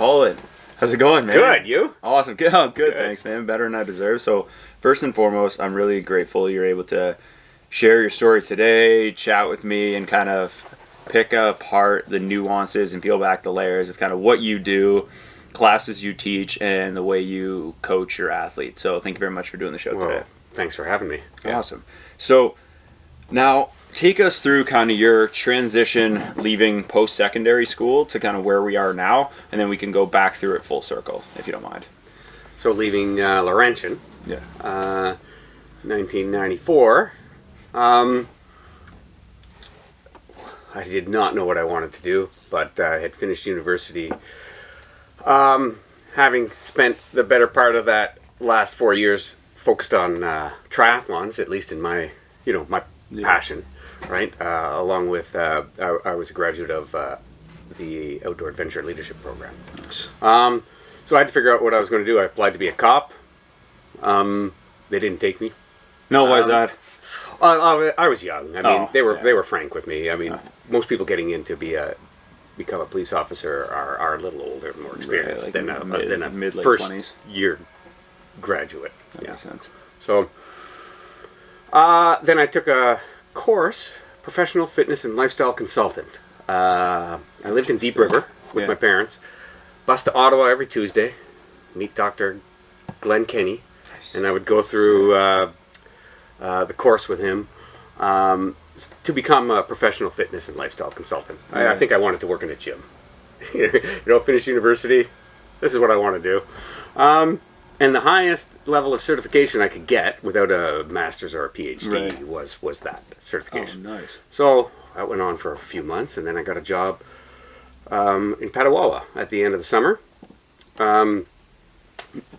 Colin. How's it going, man? Good, you? Awesome. Good, good. Thanks, man. Better than I deserve. So, first and foremost, I'm really grateful you're able to share your story today, chat with me, and kind of pick apart the nuances and peel back the layers of kind of what you do, classes you teach, and the way you coach your athletes. So, thank you very much for doing the show today. Thanks for having me. Awesome. So, now take us through kind of your transition leaving post-secondary school to kind of where we are now, and then we can go back through it full circle, if you don't mind. So leaving Laurentian, 1994, I did not know what I wanted to do, but I had finished university. Having spent the better part of that last 4 years focused on triathlons, at least in my, my passion, right? Along with, I was a graduate of the Outdoor Adventure Leadership Program. So I had to figure out what I was going to do. I applied to be a cop. They didn't take me. No, why is that? I was young. I mean, they were frank with me. I mean, most people getting in to become a police officer are a little older, more experienced than a mid-late first 20s. Year graduate. That makes sense. So then I took a course, professional fitness and lifestyle consultant. I lived in Deep River with my parents. Bus to Ottawa every Tuesday, meet Dr. Glenn Kenny, and I would go through the course with him to become a professional fitness and lifestyle consultant. I think I wanted to work in a gym. Finish university, this is what I want to do. And the highest level of certification I could get without a master's or a PhD was that certification. Oh, nice. So that went on for a few months, and then I got a job in Petawawa at the end of the summer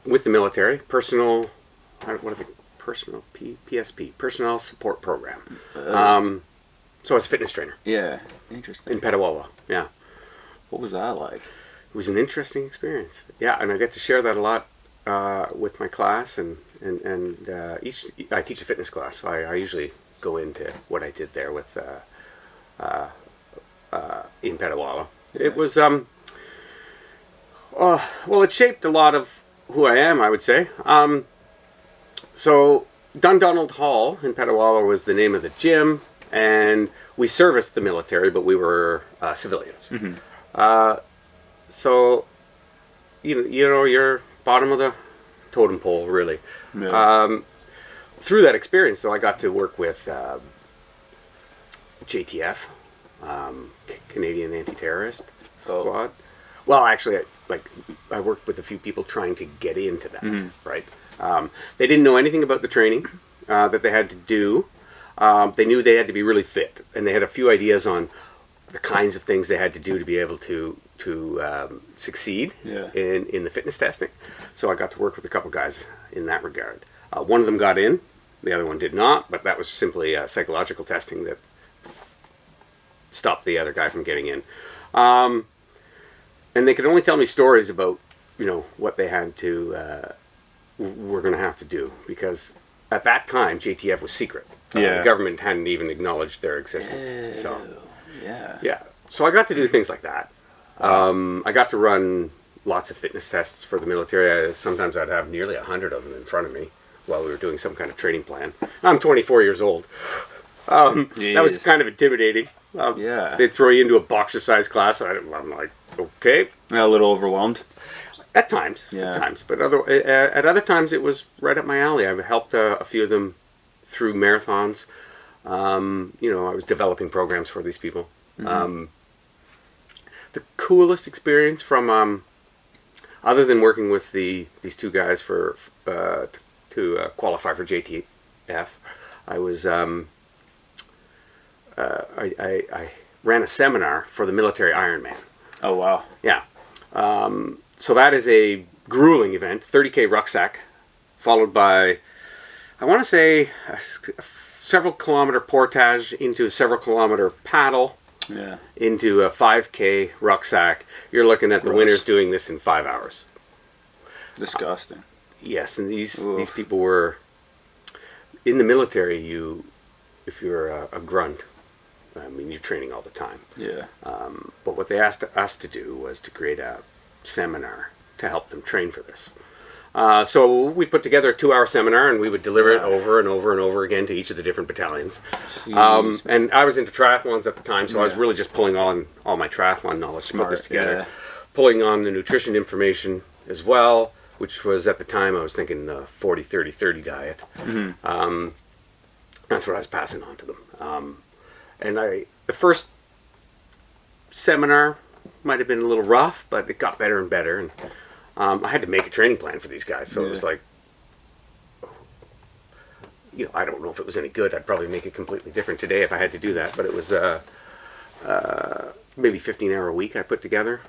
with the military, PSP, Personnel Support Program. So I was a fitness trainer. Yeah, interesting. In Petawawa, yeah. What was that like? It was an interesting experience. Yeah, and I get to share that a lot with my class, and I teach a fitness class, so I usually go into what I did there with in Petawawa. Yeah. It was well, it shaped a lot of who I am, I would say. So Dundonald Hall in Petawawa was the name of the gym, and we serviced the military, but we were civilians. Mm-hmm. So you're bottom of the totem pole, really. Yeah. Through that experience, though, I got to work with JTF, Canadian Anti-Terrorist Squad. Well, actually, I worked with a few people trying to get into that, right? They didn't know anything about the training that they had to do. They knew they had to be really fit, and they had a few ideas on the kinds of things they had to do to be able to succeed in the fitness testing. So I got to work with a couple guys in that regard. One of them got in, the other one did not, but that was simply psychological testing that stopped the other guy from getting in. And they could only tell me stories about, what they had to, were going to have to do, because at that time JTF was secret. The government hadn't even acknowledged their existence. So I got to do things like that. I got to run lots of fitness tests for the military. Sometimes I'd have nearly 100 of them in front of me while we were doing some kind of training plan. I'm 24 years old. That was kind of intimidating. They'd throw you into a boxer-sized class. I'm like, okay. A little overwhelmed? At times. But at other times it was right up my alley. I've helped a few of them through marathons. I was developing programs for these people. Mm-hmm. The coolest experience from, other than working with these two guys to qualify for JTF, I was I ran a seminar for the military Ironman. Oh wow! Yeah, so that is a grueling event, 30K rucksack, followed by, I want to say, a several kilometer portage into a several kilometer paddle. Into a 5K rucksack. You're looking at the winners doing this in 5 hours. Disgusting. Yes, and these people were in the military. If you're a grunt, I mean, you're training all the time. Yeah. But what they asked us to do was to create a seminar to help them train for this. So we put together a 2-hour seminar, and we would deliver it over and over and over again to each of the different battalions. And I was into triathlons at the time, so I was really just pulling on all my triathlon knowledge to put this together. Pulling on the nutrition information as well, which was at the time I was thinking the 40-30-30 diet. That's what I was passing on to them. And the first seminar might have been a little rough, but it got better and better. And I had to make a training plan for these guys, so it was like, I don't know if it was any good. I'd probably make it completely different today if I had to do that. But it was maybe 15-hour a week I put together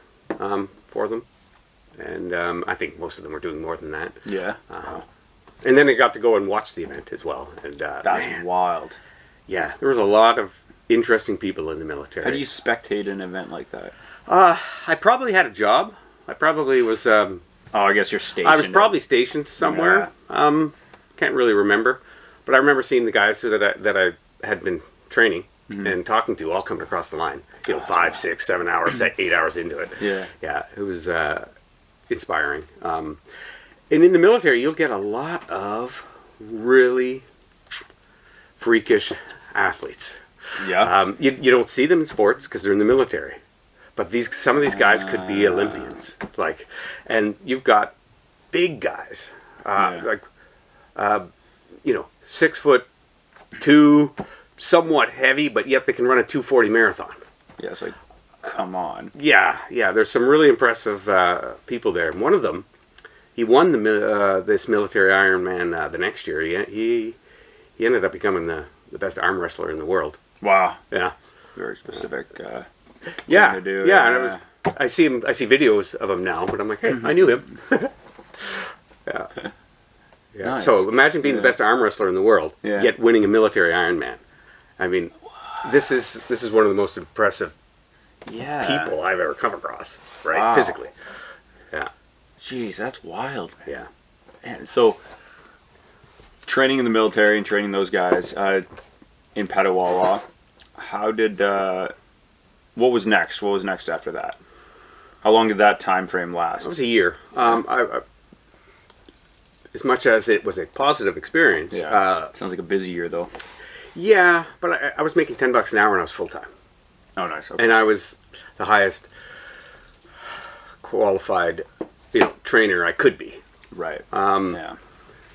for them, and I think most of them were doing more than that. Yeah. And then they got to go and watch the event as well. And that's wild. Yeah, there was a lot of interesting people in the military. How do you spectate an event like that? I probably had a job. I probably was. I guess you're stationed. I was probably stationed somewhere. Yeah. Can't really remember, but I remember seeing the guys that I had been training and talking to all coming across the line. 5, 6, 7 hours, 8 hours into it. Yeah, it was inspiring. And in the military, you'll get a lot of really freakish athletes. Yeah. You don't see them in sports because they're in the military. But some of these guys could be Olympians, and you've got big guys, 6'2", somewhat heavy, but yet they can run a 2:40 marathon. Yeah, it's like, come on. Yeah. There's some really impressive people there. And one of them, he won this military Ironman the next year. He ended up becoming the best arm wrestler in the world. Wow. Yeah. Very specific. Yeah, to do. And I see videos of him now, but I'm like, hey, I knew him. Yeah. Nice. So imagine being the best arm wrestler in the world, yet winning a military Ironman. I mean, this is one of the most impressive people I've ever come across, right? Wow. Physically. Yeah. Jeez, that's wild. Yeah. Man, so training in the military and training those guys in Petawawa, how did what was next? What was next after that? How long did that time frame last? It was a year. As much as it was a positive experience. Yeah. Sounds like a busy year, though. Yeah, but I was making $10 an hour when I was full time. Oh, nice. Okay. And I was the highest qualified, trainer I could be. Right.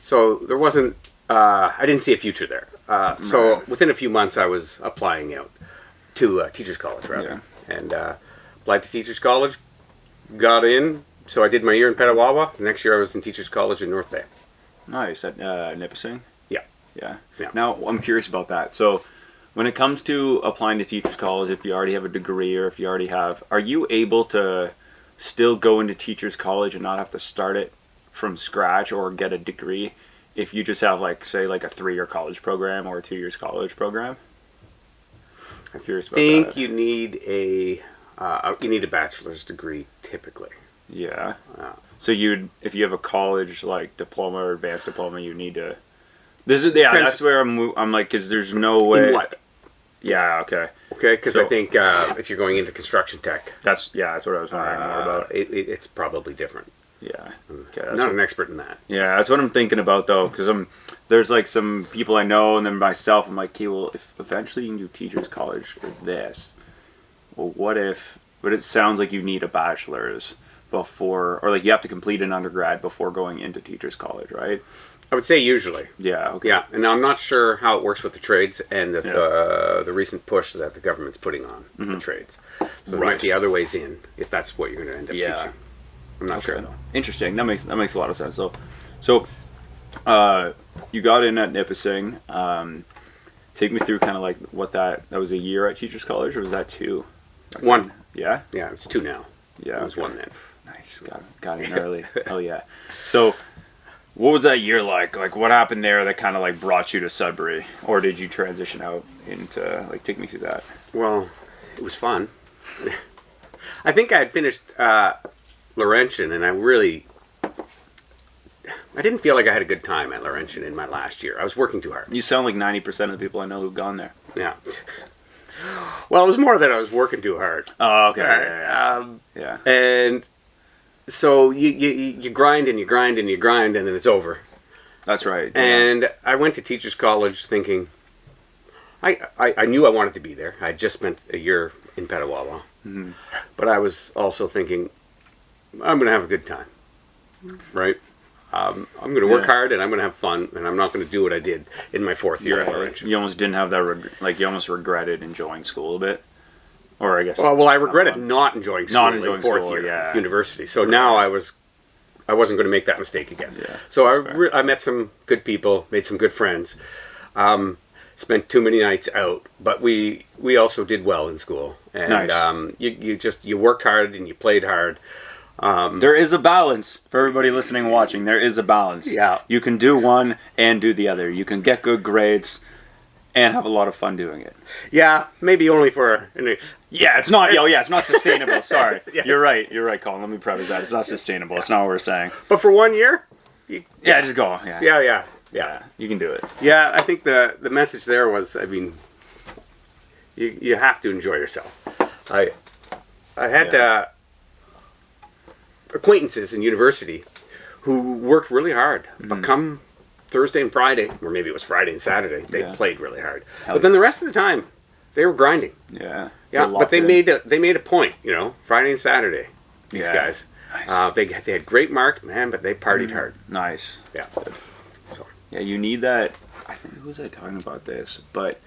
So there wasn't. I didn't see a future there. So within a few months, I was applying out to Teachers College, rather, and applied to Teachers College. Got in. So I did my year in Petawawa. The next year, I was in Teachers College in North Bay. Nice. At Nipissing? Yeah. Now, I'm curious about that. So when it comes to applying to Teachers College, if you already have a degree or if you already have, are you able to still go into Teachers College and not have to start it from scratch or get a degree if you just have, say, a 3-year college program or a 2 years college program? I'm curious about that. I think you need a bachelor's degree typically. Yeah. So if you have a college diploma or advanced diploma, you need to. That's where I'm like, because there's no way. In what? Yeah. Okay. Okay, because I think if you're going into construction tech, that's what I was wondering more about. It's probably different. Yeah. Okay. I'm not an expert in that. Yeah, that's what I'm thinking about though, because there's some people I know, and then myself, I'm like, okay, well, if eventually you can do Teachers College for this, well, what if? But it sounds like you need a bachelor's before, or you have to complete an undergrad before going into Teachers College, right? I would say usually. Yeah. Okay. Yeah, and I'm not sure how it works with the trades and the recent push that the government's putting on the trades. So there might be other ways in if that's what you're going to end up teaching. I'm not sure though. Interesting. That makes a lot of sense though. So, you got in at Nipissing. Take me through kind of what that was a year at Teachers College, or was that 2? 1. Yeah. Yeah, it's 2 now. Yeah. It was 1 then. Nice. Got in early. Oh yeah. So, what was that year like? What happened there that kind of brought you to Sudbury, or did you transition out into take me through that? Well, it was fun. I think I had finished Laurentian, and I didn't feel like I had a good time at Laurentian in my last year. I was working too hard. You sound like 90% of the people I know who've gone there. Yeah. Well, it was more that I was working too hard. Oh, okay. Yeah. And so you grind and you grind and you grind, and then it's over. That's right. Yeah. And I went to teachers college thinking, I knew I wanted to be there. I just spent a year in Petawawa. Mm-hmm. But I was also thinking, I'm going to have a good time, right? I'm going to work hard and I'm going to have fun, and I'm not going to do what I did in my fourth year at Laurentian. You almost didn't have that, you almost regretted enjoying school a bit. Or I guess. Well, I regretted not enjoying school in fourth school, year university. So now I wasn't going to make that mistake again. Yeah, so I met some good people, made some good friends, spent too many nights out, but we also did well in school. And nice. You worked hard and you played hard. There is a balance for everybody listening and watching. There is a balance. Yeah. You can do one and do the other. You can get good grades and have a lot of fun doing it. Yeah, maybe only for... Yeah, it's not. It's not sustainable. Sorry, Yes. You're right, Colin. Let me preface that it's not sustainable. It's not what we're saying. But for 1 year, just go. Yeah, you can do it. Yeah, I think the message there was, I mean, you have to enjoy yourself. I had acquaintances in university who worked really hard, but come Thursday and Friday, or maybe it was Friday and Saturday, they played really hard. But then the rest of the time, they were grinding. Yeah. Yeah, but they made a point, Friday and Saturday. These guys, nice. They had great mark, man, but they partied hard. Nice. Yeah. So. Yeah, you need that. I think who was I talking about this? But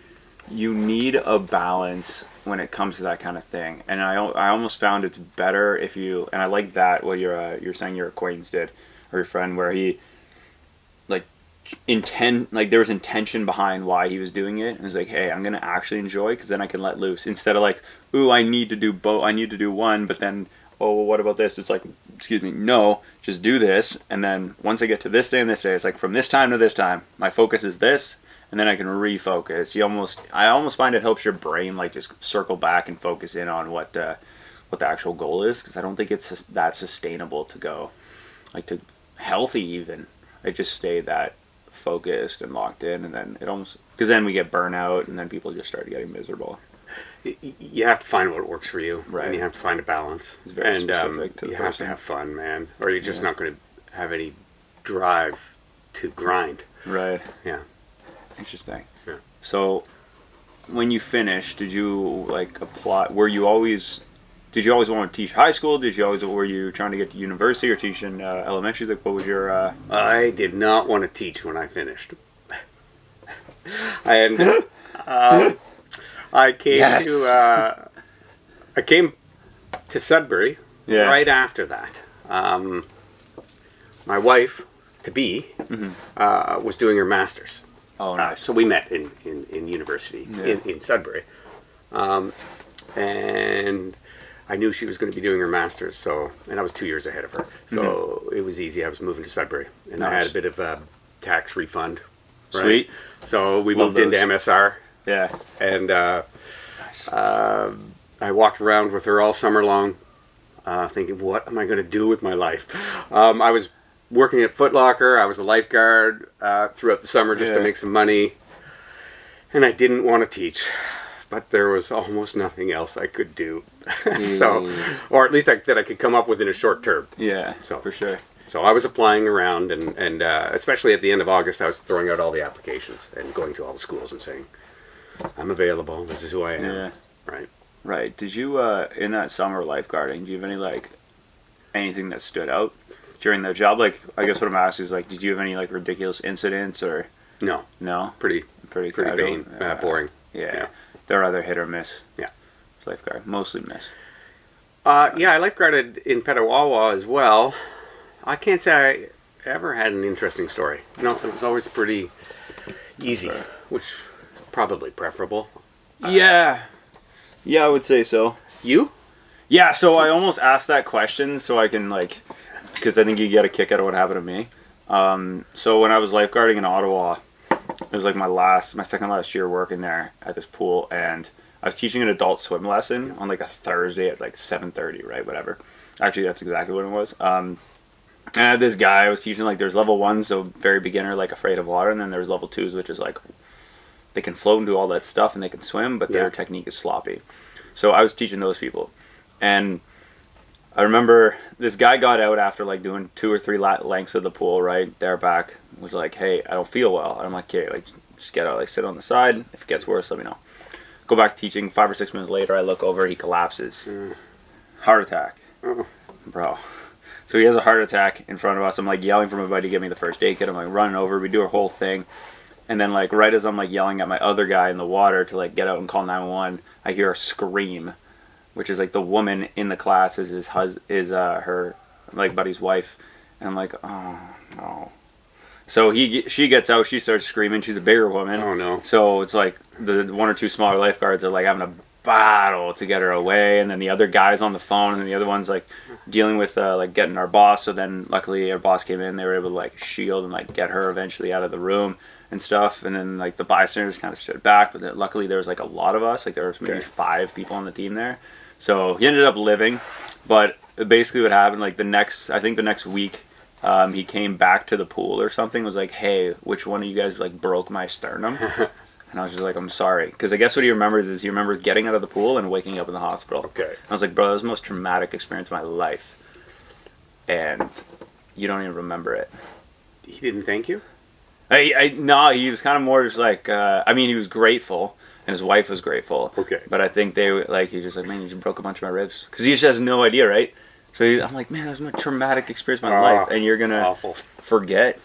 you need a balance when it comes to that kind of thing. And I almost found it's better if you, and I like that what you're saying your acquaintance did or your friend, where he there was intention behind why he was doing it, and it was like, hey, I'm gonna actually enjoy, because then I can let loose, instead of like, ooh, I need to do both, I need to do one, but then, oh, well, what about this? It's like, excuse me, no, just do this, and then once I get to this day and this day, it's like from this time to this time, my focus is this, and then I can refocus. I almost find it helps your brain like just circle back and focus in on what the actual goal is, because I don't think it's that sustainable to go like to healthy even. I just stay that focused and locked in, and then it almost, because then we get burnout and then people just start getting miserable. You have to find what works for you, right? And you have to find a balance. It's very specific to the you person. have to have fun, man, or you're just not going to have any drive to grind. Right. Yeah. Interesting. Yeah. So when you finished, did you like apply? Did you always want to teach high school? Were you trying to get to university or teach in elementary? Like, what was your? I did not want to teach when I finished. I came to Sudbury right after that. My wife to be was doing her master's. Oh, nice. So we met in university in Sudbury, and I knew she was going to be doing her master's, and I was 2 years ahead of her. So it was easy. I was moving to Sudbury, and I had a bit of a tax refund. Right? Sweet. So we moved into MSR. Yeah. And I walked around with her all summer long, thinking, what am I going to do with my life? I was working at Foot Locker. I was a lifeguard throughout the summer just to make some money. And I didn't want to teach. But there was almost nothing else I could do. Or at least that I could come up with in a short term. Yeah, for sure. So I was applying around, and especially at the end of August, I was throwing out all the applications and going to all the schools and saying, I'm available. This is who I am. Yeah. Right. Right. Did you, in that summer lifeguarding, do you have any, anything that stood out during the job? I guess what I'm asking is, did you have any, ridiculous incidents or? No. No? Pretty vain, boring. Yeah. There are other hit or miss. Yeah. Lifeguard. Mostly miss. I lifeguarded in Petawawa as well. I can't say I ever had an interesting story. No, it was always pretty easy, which is probably preferable. Yeah. Yeah, I would say so. You? Yeah, so I almost asked that question so I can, because I think you get a kick out of what happened to me. So when I was lifeguarding in Ottawa, it was my second last year working there at this pool, and I was teaching an adult swim lesson on a Thursday at 7:30, right? Whatever. Actually, that's exactly what it was. And I had this guy I was teaching, there's level 1, so very beginner, afraid of water, and then there's level 2s, which is they can float and do all that stuff and they can swim, but their technique is sloppy. So I was teaching those people. And I remember this guy got out after like doing 2 or 3 lengths of the pool, right? Their back was like, hey, I don't feel well. And I'm like, okay, like just get out, like sit on the side. If it gets worse, let me know. Go back to teaching. 5 or 6 minutes later, I look over, he collapses. Heart attack. Bro. So he has a heart attack in front of us. I'm like yelling for my buddy to give me the first aid kit. I'm like running over. We do our whole thing. And then like right as I'm like yelling at my other guy in the water to like get out and call 911, I hear a scream, which is like the woman in the class is her like buddy's wife. And I'm like, oh no. So she gets out, she starts screaming. She's a bigger woman. Oh no. So it's like the 1 or 2 smaller lifeguards are like having a battle to get her away, and then the other guy's on the phone, and the other one's like dealing with like getting our boss. So then luckily our boss came in, they were able to like shield and like get her eventually out of the room and stuff. And then like the bystanders kind of stood back, but then, luckily there was like a lot of us, like there was maybe 5 people on the team there. So he ended up living, but basically what happened, like the next week, he came back to the pool or something, was like, hey, which one of you guys like broke my sternum? And I was just like, I'm sorry. Because I guess what he remembers is he remembers getting out of the pool and waking up in the hospital. Okay. I was like, bro, that was the most traumatic experience of my life. And you don't even remember it. He didn't thank you? No, he was kind of more just like, I mean, he was grateful. And his wife was grateful. Okay. But I think he's just like, man, you just broke a bunch of my ribs. Because he just has no idea, right? So I'm like, man, that was my traumatic experience of my life. And you're going to forget.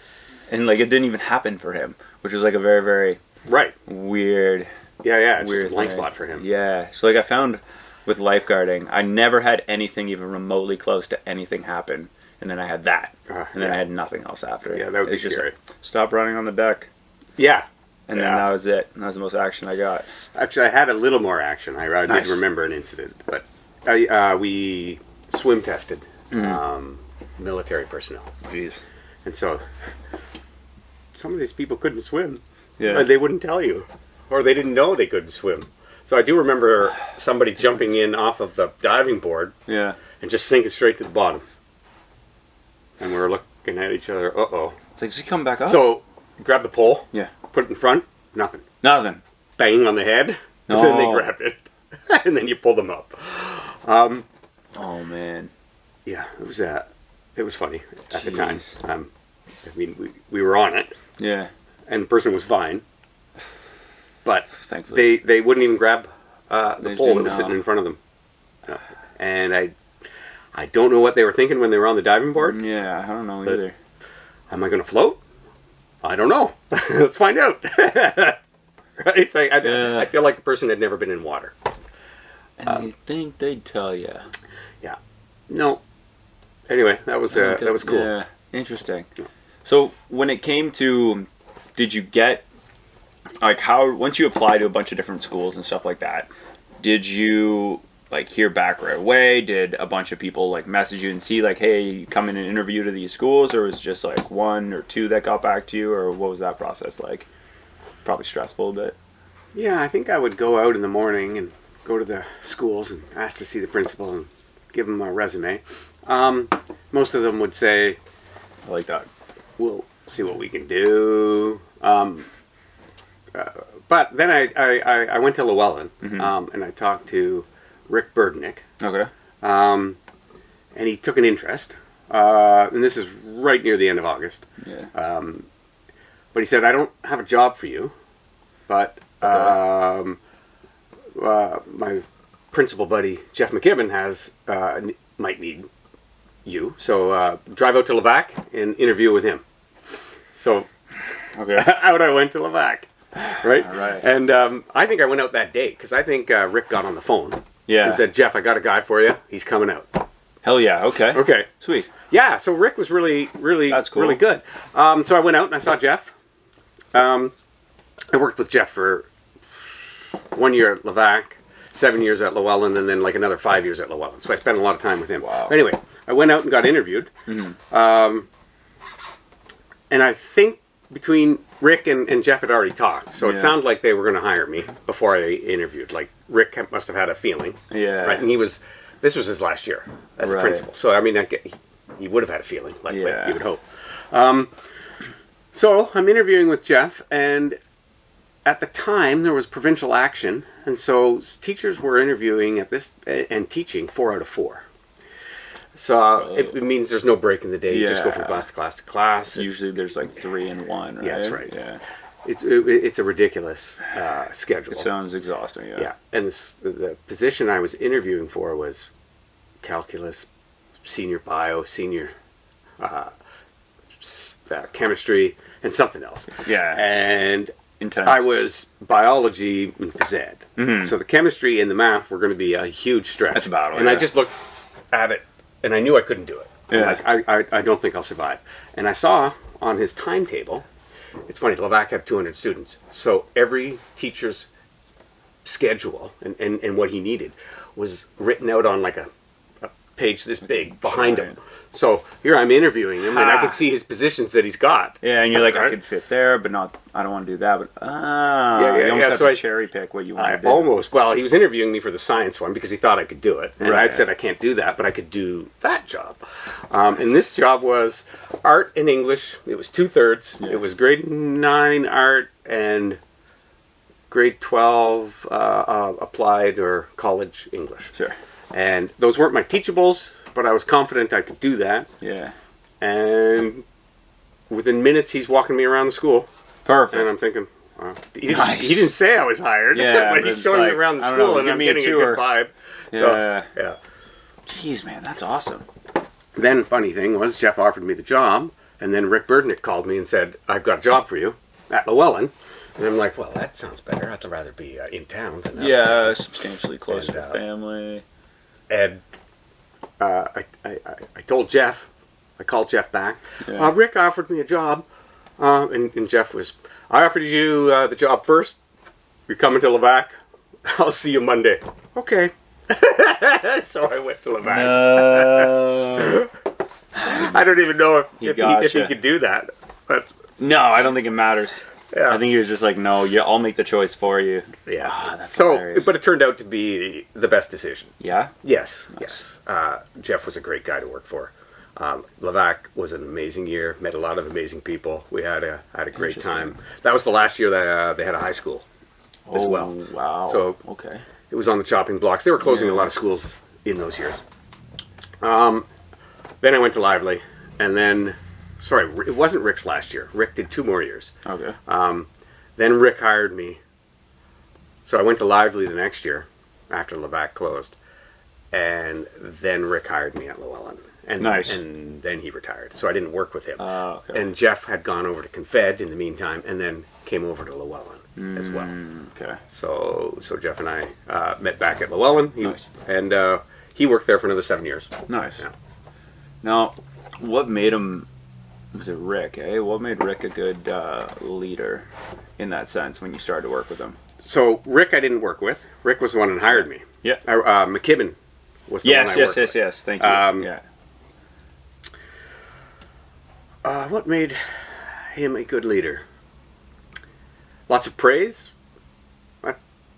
And like, it didn't even happen for him. Which was like a very, very... Right. Weird. Yeah, it's weird just a blank thing. spot for him. Yeah. So like I found with lifeguarding, I never had anything even remotely close to anything happen. And then I had that. And then I had nothing else after. Yeah, that would be Just scary. stop running on the deck. Yeah. And then that was it. That was the most action I got. Actually, I had a little more action. I Nice. did remember an incident. But we swim tested military personnel. Jeez. And so some of these people couldn't swim. Yeah. And they wouldn't tell you. Or they didn't know they couldn't swim. So I do remember somebody jumping in off of the diving board Yeah. and just sinking straight to the bottom. And we were looking at each other, uh-oh. It's like, does he come back up? So, grab the pole, Yeah. put it in front, nothing. Nothing. Bang on the head, No. and then they grabbed it. And then you pull them up. Oh, man. Yeah, it was funny at the time. Jeez. I mean, we were on it, Yeah. and the person was fine. But Thankfully. they wouldn't even grab the They pole that didn't was sitting know. in front of them. And I don't know what they were thinking when they were on the diving board. Yeah, I don't know either. Am I going to float? I don't know. Let's find out. Right? I feel like the person had never been in water. And you think they'd tell you. Yeah. No. Anyway, that was cool. Yeah, interesting. So when it came to, did you get, like once you apply to a bunch of different schools and stuff like that, did you like hear back right away? Did a bunch of people like message you and see like, hey, you come in and interview to these schools, or was it just like 1 or 2 that got back to you, or what was that process like? Probably stressful a bit. Yeah, I think I would go out in the morning and go to the schools and ask to see the principal and give them a resume. Most of them would say, I like that. we'll see what we can do. But then I went to Llewellyn, and I talked to Rick Burdnick, Okay. and he took an interest. And this is right near the end of August. Yeah. But he said, I don't have a job for you, but my principal buddy, Jeff McKibben, might need you. So drive out to Levac and interview with him. So Okay. out I went to Levac. Right? All right. And I think I went out that day because I think Rick got on the phone Yeah. and said, Jeff, I got a guy for you. He's coming out. Hell yeah. Okay. Okay. Sweet. Yeah, so Rick was really That's cool. really good. So I went out and I saw Jeff. I worked with Jeff for 1 year at Levac, 7 years at Llewellyn, and then like another 5 years at Llewellyn. So I spent a lot of time with him. Wow. Anyway, I went out and got interviewed. And I think between Rick and Jeff had already talked. So it sounded like they were going to hire me before I interviewed. Like Rick must have had a feeling. Yeah. Right? And this was his last year as a principal. So I mean, he would have had a feeling, like you would hope. So I'm interviewing with Jeff, and at the time there was provincial action, and so teachers were interviewing at this and teaching 4 out of 4. So it means there's no break in the day. You just go from class to class to class. Usually there's like 3 in 1, right? Yeah, that's right. Yeah. It's a ridiculous schedule. It sounds exhausting, yeah. Yeah, and the position I was interviewing for was calculus, senior bio, senior chemistry, and something else. Yeah. And intense. I was biology and phys ed. Mm-hmm. So the chemistry and the math were going to be a huge stretch. That's a battle, and I just looked at it, and I knew I couldn't do it. Yeah. Like, I don't think I'll survive. And I saw on his timetable, it's funny, Levac had 200 students. So every teacher's schedule and what he needed was written out on like a page this big behind him. So here I'm interviewing him, and I can see his positions that he's got. Yeah, and you're like, I could fit there, but not. I don't want to do that. But you almost have to cherry pick what you want to do. Almost. Well, he was interviewing me for the science one because he thought I could do it, and I'd said I can't do that, but I could do that job. And this job was art and English. It was 2/3. Yeah. It was grade 9 art and grade 12 applied or college English. Sure. And those weren't my teachables, but I was confident I could do that. Yeah. And within minutes, he's walking me around the school. Perfect. And I'm thinking, he didn't say I was hired. Yeah, but he's showing me around the school, and I'm getting a good vibe. Yeah. So, yeah. Jeez, man, that's awesome. Then, funny thing was, Jeff offered me the job, and then Rick Burdnick called me and said, I've got a job for you at Llewellyn. And I'm like, well, that sounds better. I'd rather be in town than out. Yeah, substantially closer to family. And I told Jeff, I called Jeff back. Yeah. Rick offered me a job, and Jeff was, I offered you the job first. You're coming to Levac. I'll see you Monday. Okay. So I went to Levac. No. I don't even know if he could do that. But no, I don't think it matters. Yeah. I think he was just like, no, I'll make the choice for you. Yeah. That's hilarious. But it turned out to be the best decision. Yeah? Yes. Nice. Yes. Jeff was a great guy to work for. Levac was an amazing year. Met a lot of amazing people. We had a great time. That was the last year that they had a high school as well. Wow. So okay. It was on the chopping blocks. They were closing a lot of schools in those years. Then I went to Lively, and then, sorry, it wasn't Rick's last year. Rick did 2 more years. Okay. Then Rick hired me. So I went to Lively the next year after Levac closed, and then Rick hired me at Llewellyn. And, nice. And then he retired, so I didn't work with him. Okay. And Jeff had gone over to Confed in the meantime, and then came over to Llewellyn as well. Okay. So Jeff and I met back at Llewellyn, Nice. and he worked there for another 7 years. Nice. Yeah. Now, what made him? Was it Rick? What made Rick a good leader in that sense when you started to work with him? So Rick, I didn't work with. Rick was the one that hired me. Yeah. McKibben was the one I worked with. Yes. Thank you. Yeah. What made him a good leader? Lots of praise.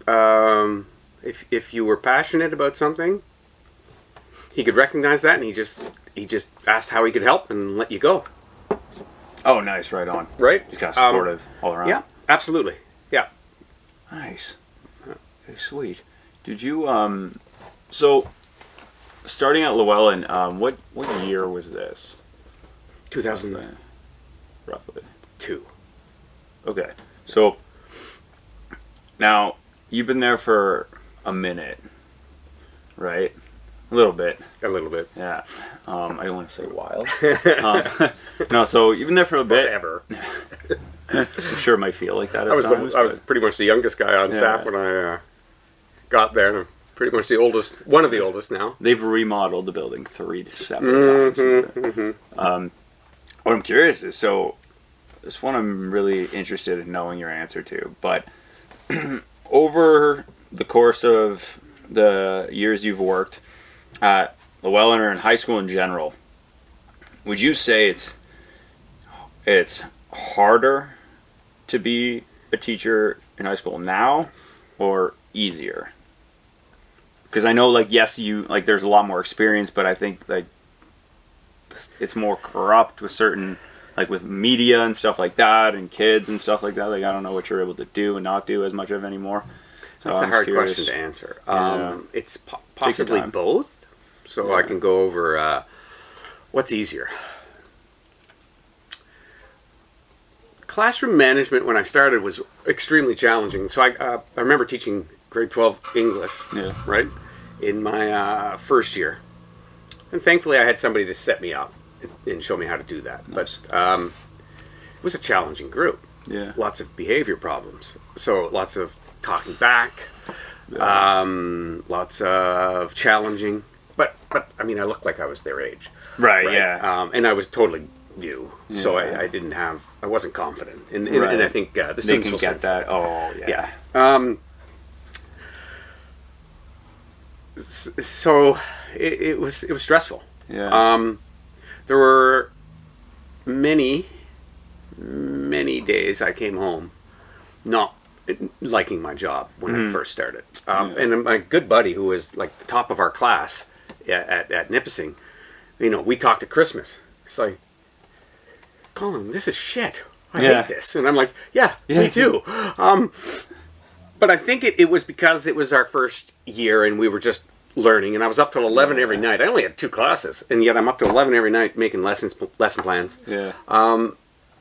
If you were passionate about something, he could recognize that, and he just asked how he could help and let you go. Oh, nice. Right on. Right? He's kind of supportive all around. Yeah, absolutely. Yeah. Nice. Okay, sweet. Did you so starting at Llewellyn, what year was this? 2002. Roughly. Okay. So now you've been there for a minute, right? A little bit. Yeah. I don't want to say wild. No, so you've been there for a bit. Whatever. I'm sure it might feel like that. I was pretty much the youngest guy on staff when I got there, and I'm pretty much the oldest, one of the oldest now. They've remodeled the building 3 separate times. What I'm curious is, so this one I'm really interested in knowing your answer to, but over the course of the years you've worked at Llewellyn or in high school in general, would you say it's harder to be a teacher in high school now or easier? Because I know, like, yes, there's a lot more experience, but I think, like, it's more corrupt with certain, like, with media and stuff like that and kids and stuff like that. Like, I don't know what you're able to do and not do as much of anymore. So that's a hard question to answer. It's possibly both. so I can go over what's easier. Classroom management when I started was extremely challenging. So I remember teaching grade 12 English, right, in my first year. And thankfully I had somebody to set me up and show me how to do that. Nice. But it was a challenging group. Yeah. Lots of behavior problems. So lots of talking back, lots of challenging. But I mean, I looked like I was their age. Right? Yeah. And I was totally new. Yeah. So I wasn't confident. And I think the students will sense that. Oh, yeah. Yeah. So it was stressful. Yeah. There were many days I came home not liking my job when I first started. And my good buddy, who was like the top of our class at Nipissing, we talked at Christmas. It's like, Colin, this is shit. I hate this. And I'm like, yeah. Me too. But I think it was because it was our first year and we were just learning, and I was up till 11 every night. I only had 2 classes, and yet I'm up to 11 every night making lesson plans. Yeah.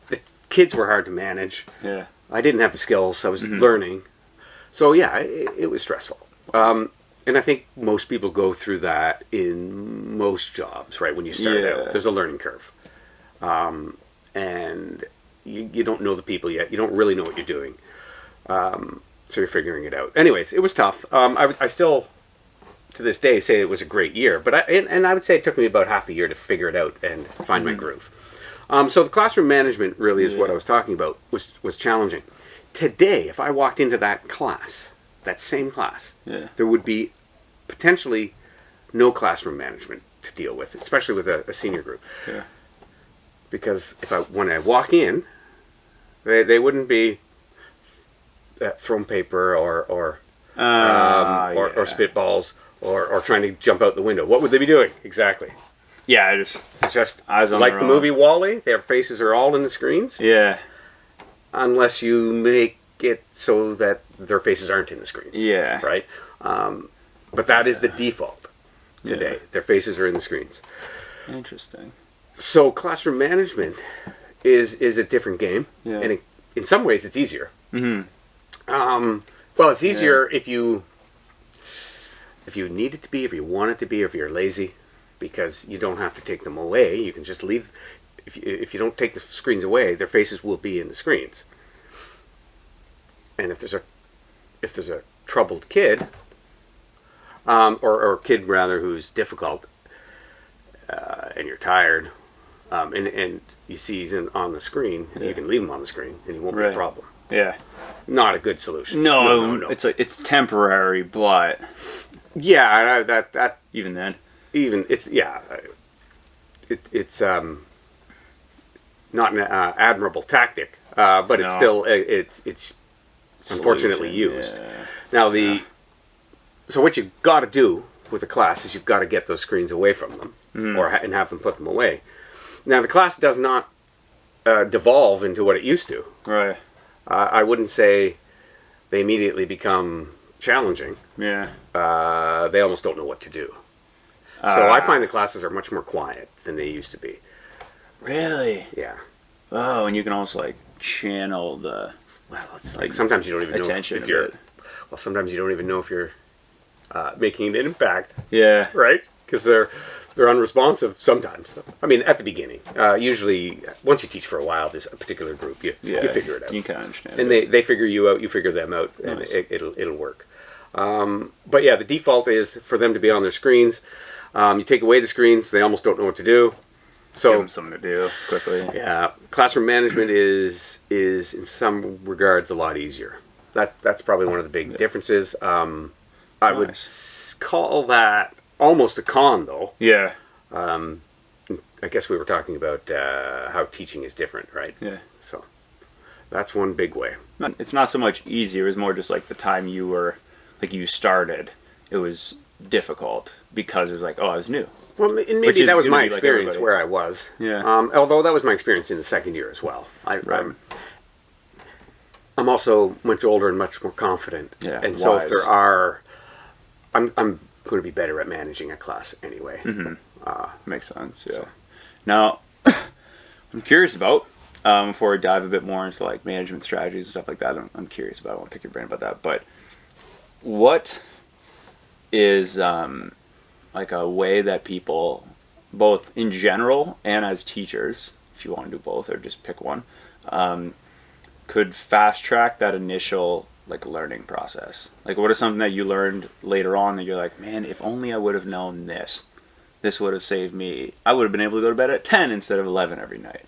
The kids were hard to manage. Yeah. I didn't have the skills. I was learning. So yeah, it was stressful. And I think most people go through that in most jobs, right? When you start out, there's a learning curve. And you don't know the people yet. You don't really know what you're doing. So you're figuring it out. Anyways, it was tough. I still, to this day, say it was a great year. But I would say it took me about half a year to figure it out and find my groove. So the classroom management really is what I was talking about, was challenging. Today, if I walked into that class, that same class, there would be potentially no classroom management to deal with, especially with a senior group. Yeah. Because when I walk in, they wouldn't be throwing paper or spitballs or trying to jump out the window. What would they be doing exactly? Yeah, it's just eyes on like the movie WALL-E. Their faces are all in the screens. Yeah. Unless you make it so that their faces aren't in the screens. Yeah. Right. But that is the default today. Yeah. Their faces are in the screens. Interesting. So classroom management is a different game, and in some ways it's easier. Well, it's easier if you need it to be, if you want it to be, or if you're lazy, because you don't have to take them away. You can just leave. If you don't take the screens away, their faces will be in the screens. And if there's a troubled kid, or kid rather who's difficult, and you're tired, and you see he's on the screen, you can leave him on the screen, and he won't be a problem. Yeah. Not a good solution. No. It's temporary, but yeah, that even then, it's not an admirable tactic, but it's still it's unfortunately used. Now so what you've got to do with a class is you've got to get those screens away from them, and have them put them away. Now the class does not devolve into what it used to. Right. I wouldn't say they immediately become challenging. Yeah. They almost don't know what to do. So I find the classes are much more quiet than they used to be. Really? Yeah. Oh, and you can also channel the. Well, it's like sometimes you don't even know if you're. Well, sometimes you don't even know if you're making an impact. Yeah. Right? Because they're unresponsive sometimes. I mean, at the beginning. Usually, once you teach for a while, this particular group, you figure it out. You can understand. And they figure you out, you figure them out, and it'll work. But yeah, the default is for them to be on their screens. You take away the screens, they almost don't know what to do. So give them something to do quickly. Yeah, classroom management is in some regards a lot easier. That's probably one of the big differences. I would call that almost a con, though. Yeah. I guess we were talking about how teaching is different, right? Yeah. So that's one big way. It's not so much easier. It was more just the time you started, it was difficult because it was I was new. Well, and maybe that was my experience where I was. Yeah. Although that was my experience in the second year as well. I'm also much older and much more confident. Yeah. And so if there are, I'm going to be better at managing a class anyway. Makes sense. Yeah. Now, I'm curious about before we dive a bit more into like management strategies and stuff like that. I'm curious about. I want to pick your brain about that. But what is like a way that people, both in general and as teachers, if you want to do both or just pick one, could fast track that initial like learning process? Like, what is something that you learned later on that you're like, man, if only I would have known this would have saved me. I would have been able to go to bed at 10 instead of 11 every night.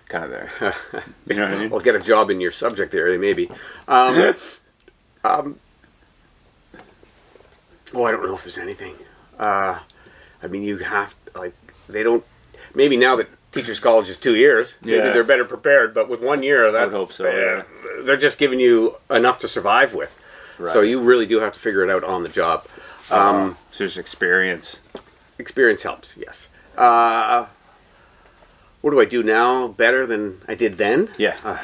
Kind of there. You know what I mean? Well, get a job in your subject area, maybe. Well, I don't know if there's anything. I mean, you have, like, they don't, maybe now that Teachers College is 2 years, maybe they're better prepared, but with 1 year, that's, I would hope so, yeah. They're just giving you enough to survive with. Right. So you really do have to figure it out on the job. So just experience. Experience helps, yes. What do I do now better than I did then? Yeah.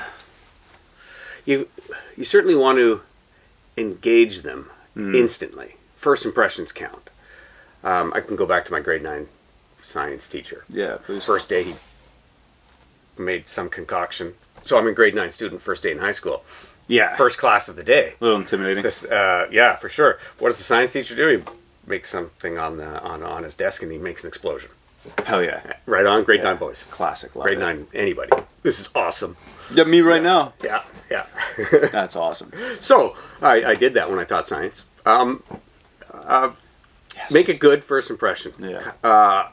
You certainly want to engage them instantly. First impressions count. I can go back to my grade 9 science teacher. Yeah, please. First day he made some concoction. So I'm a grade 9 student, first day in high school. Yeah. First class of the day. A little intimidating. This, yeah, for sure. What does the science teacher do? He makes something on his desk and he makes an explosion. Hell yeah. Right on, grade 9 boys. Classic. Love Grade it. 9, anybody. This is awesome. Yeah, me right now. Yeah, yeah. That's awesome. So, I did that when I taught science. Yes. Make a good first impression. Yeah.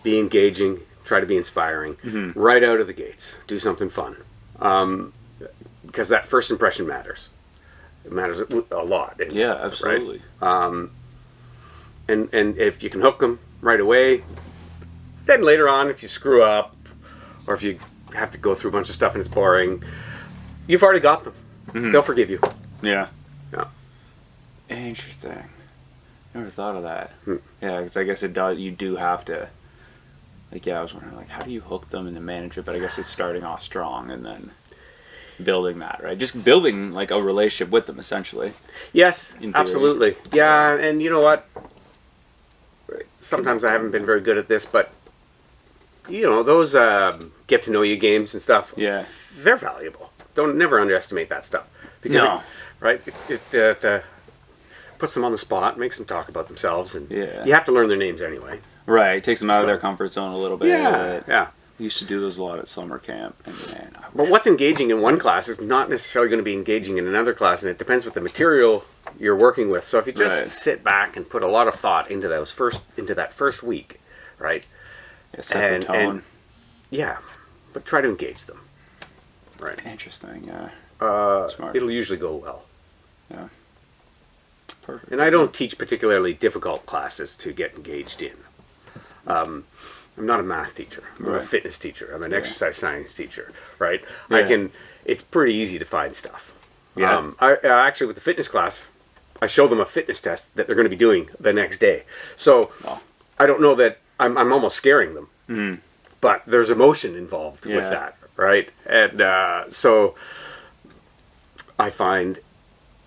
Be engaging. Try to be inspiring. Right out of the gates. Do something fun. Because that first impression matters. It matters a lot. Yeah, absolutely. Right? And if you can hook them right away, then later on, if you screw up, or if you have to go through a bunch of stuff and it's boring, you've already got them. They'll forgive you. Yeah. Yeah. Interesting. Never thought of that. Yeah, because I guess it does. You do have to. Like, yeah, I was wondering, like, how do you hook them into management? But I guess it's starting off strong and then building that, right? Just building like a relationship with them, essentially. Yes, absolutely. Yeah, and you know what? Sometimes I haven't been very good at this, but you know, those get to know you games and stuff. Yeah, they're valuable. Don't never underestimate that stuff because it puts them on the spot, makes them talk about themselves, and you have to learn their names anyway. Right, it takes them out of their comfort zone a little bit. Yeah, yeah. I used to do those a lot at summer camp, and man. But what's engaging in one class is not necessarily going to be engaging in another class, and it depends what the material you're working with. So if you just sit back and put a lot of thought into that first week, right? Yeah, set the tone. Yeah, but try to engage them. Right. Interesting. Yeah. Smart. It'll usually go well. Yeah. Perfect. And I don't teach particularly difficult classes to get engaged in. I'm not a math teacher. I'm a fitness teacher. I'm an exercise science teacher, right? Yeah. It's pretty easy to find stuff. Yeah. I actually, with the fitness class, I show them a fitness test that they're going to be doing the next day. So I don't know that I'm almost scaring them, but there's emotion involved with that, right? And so I find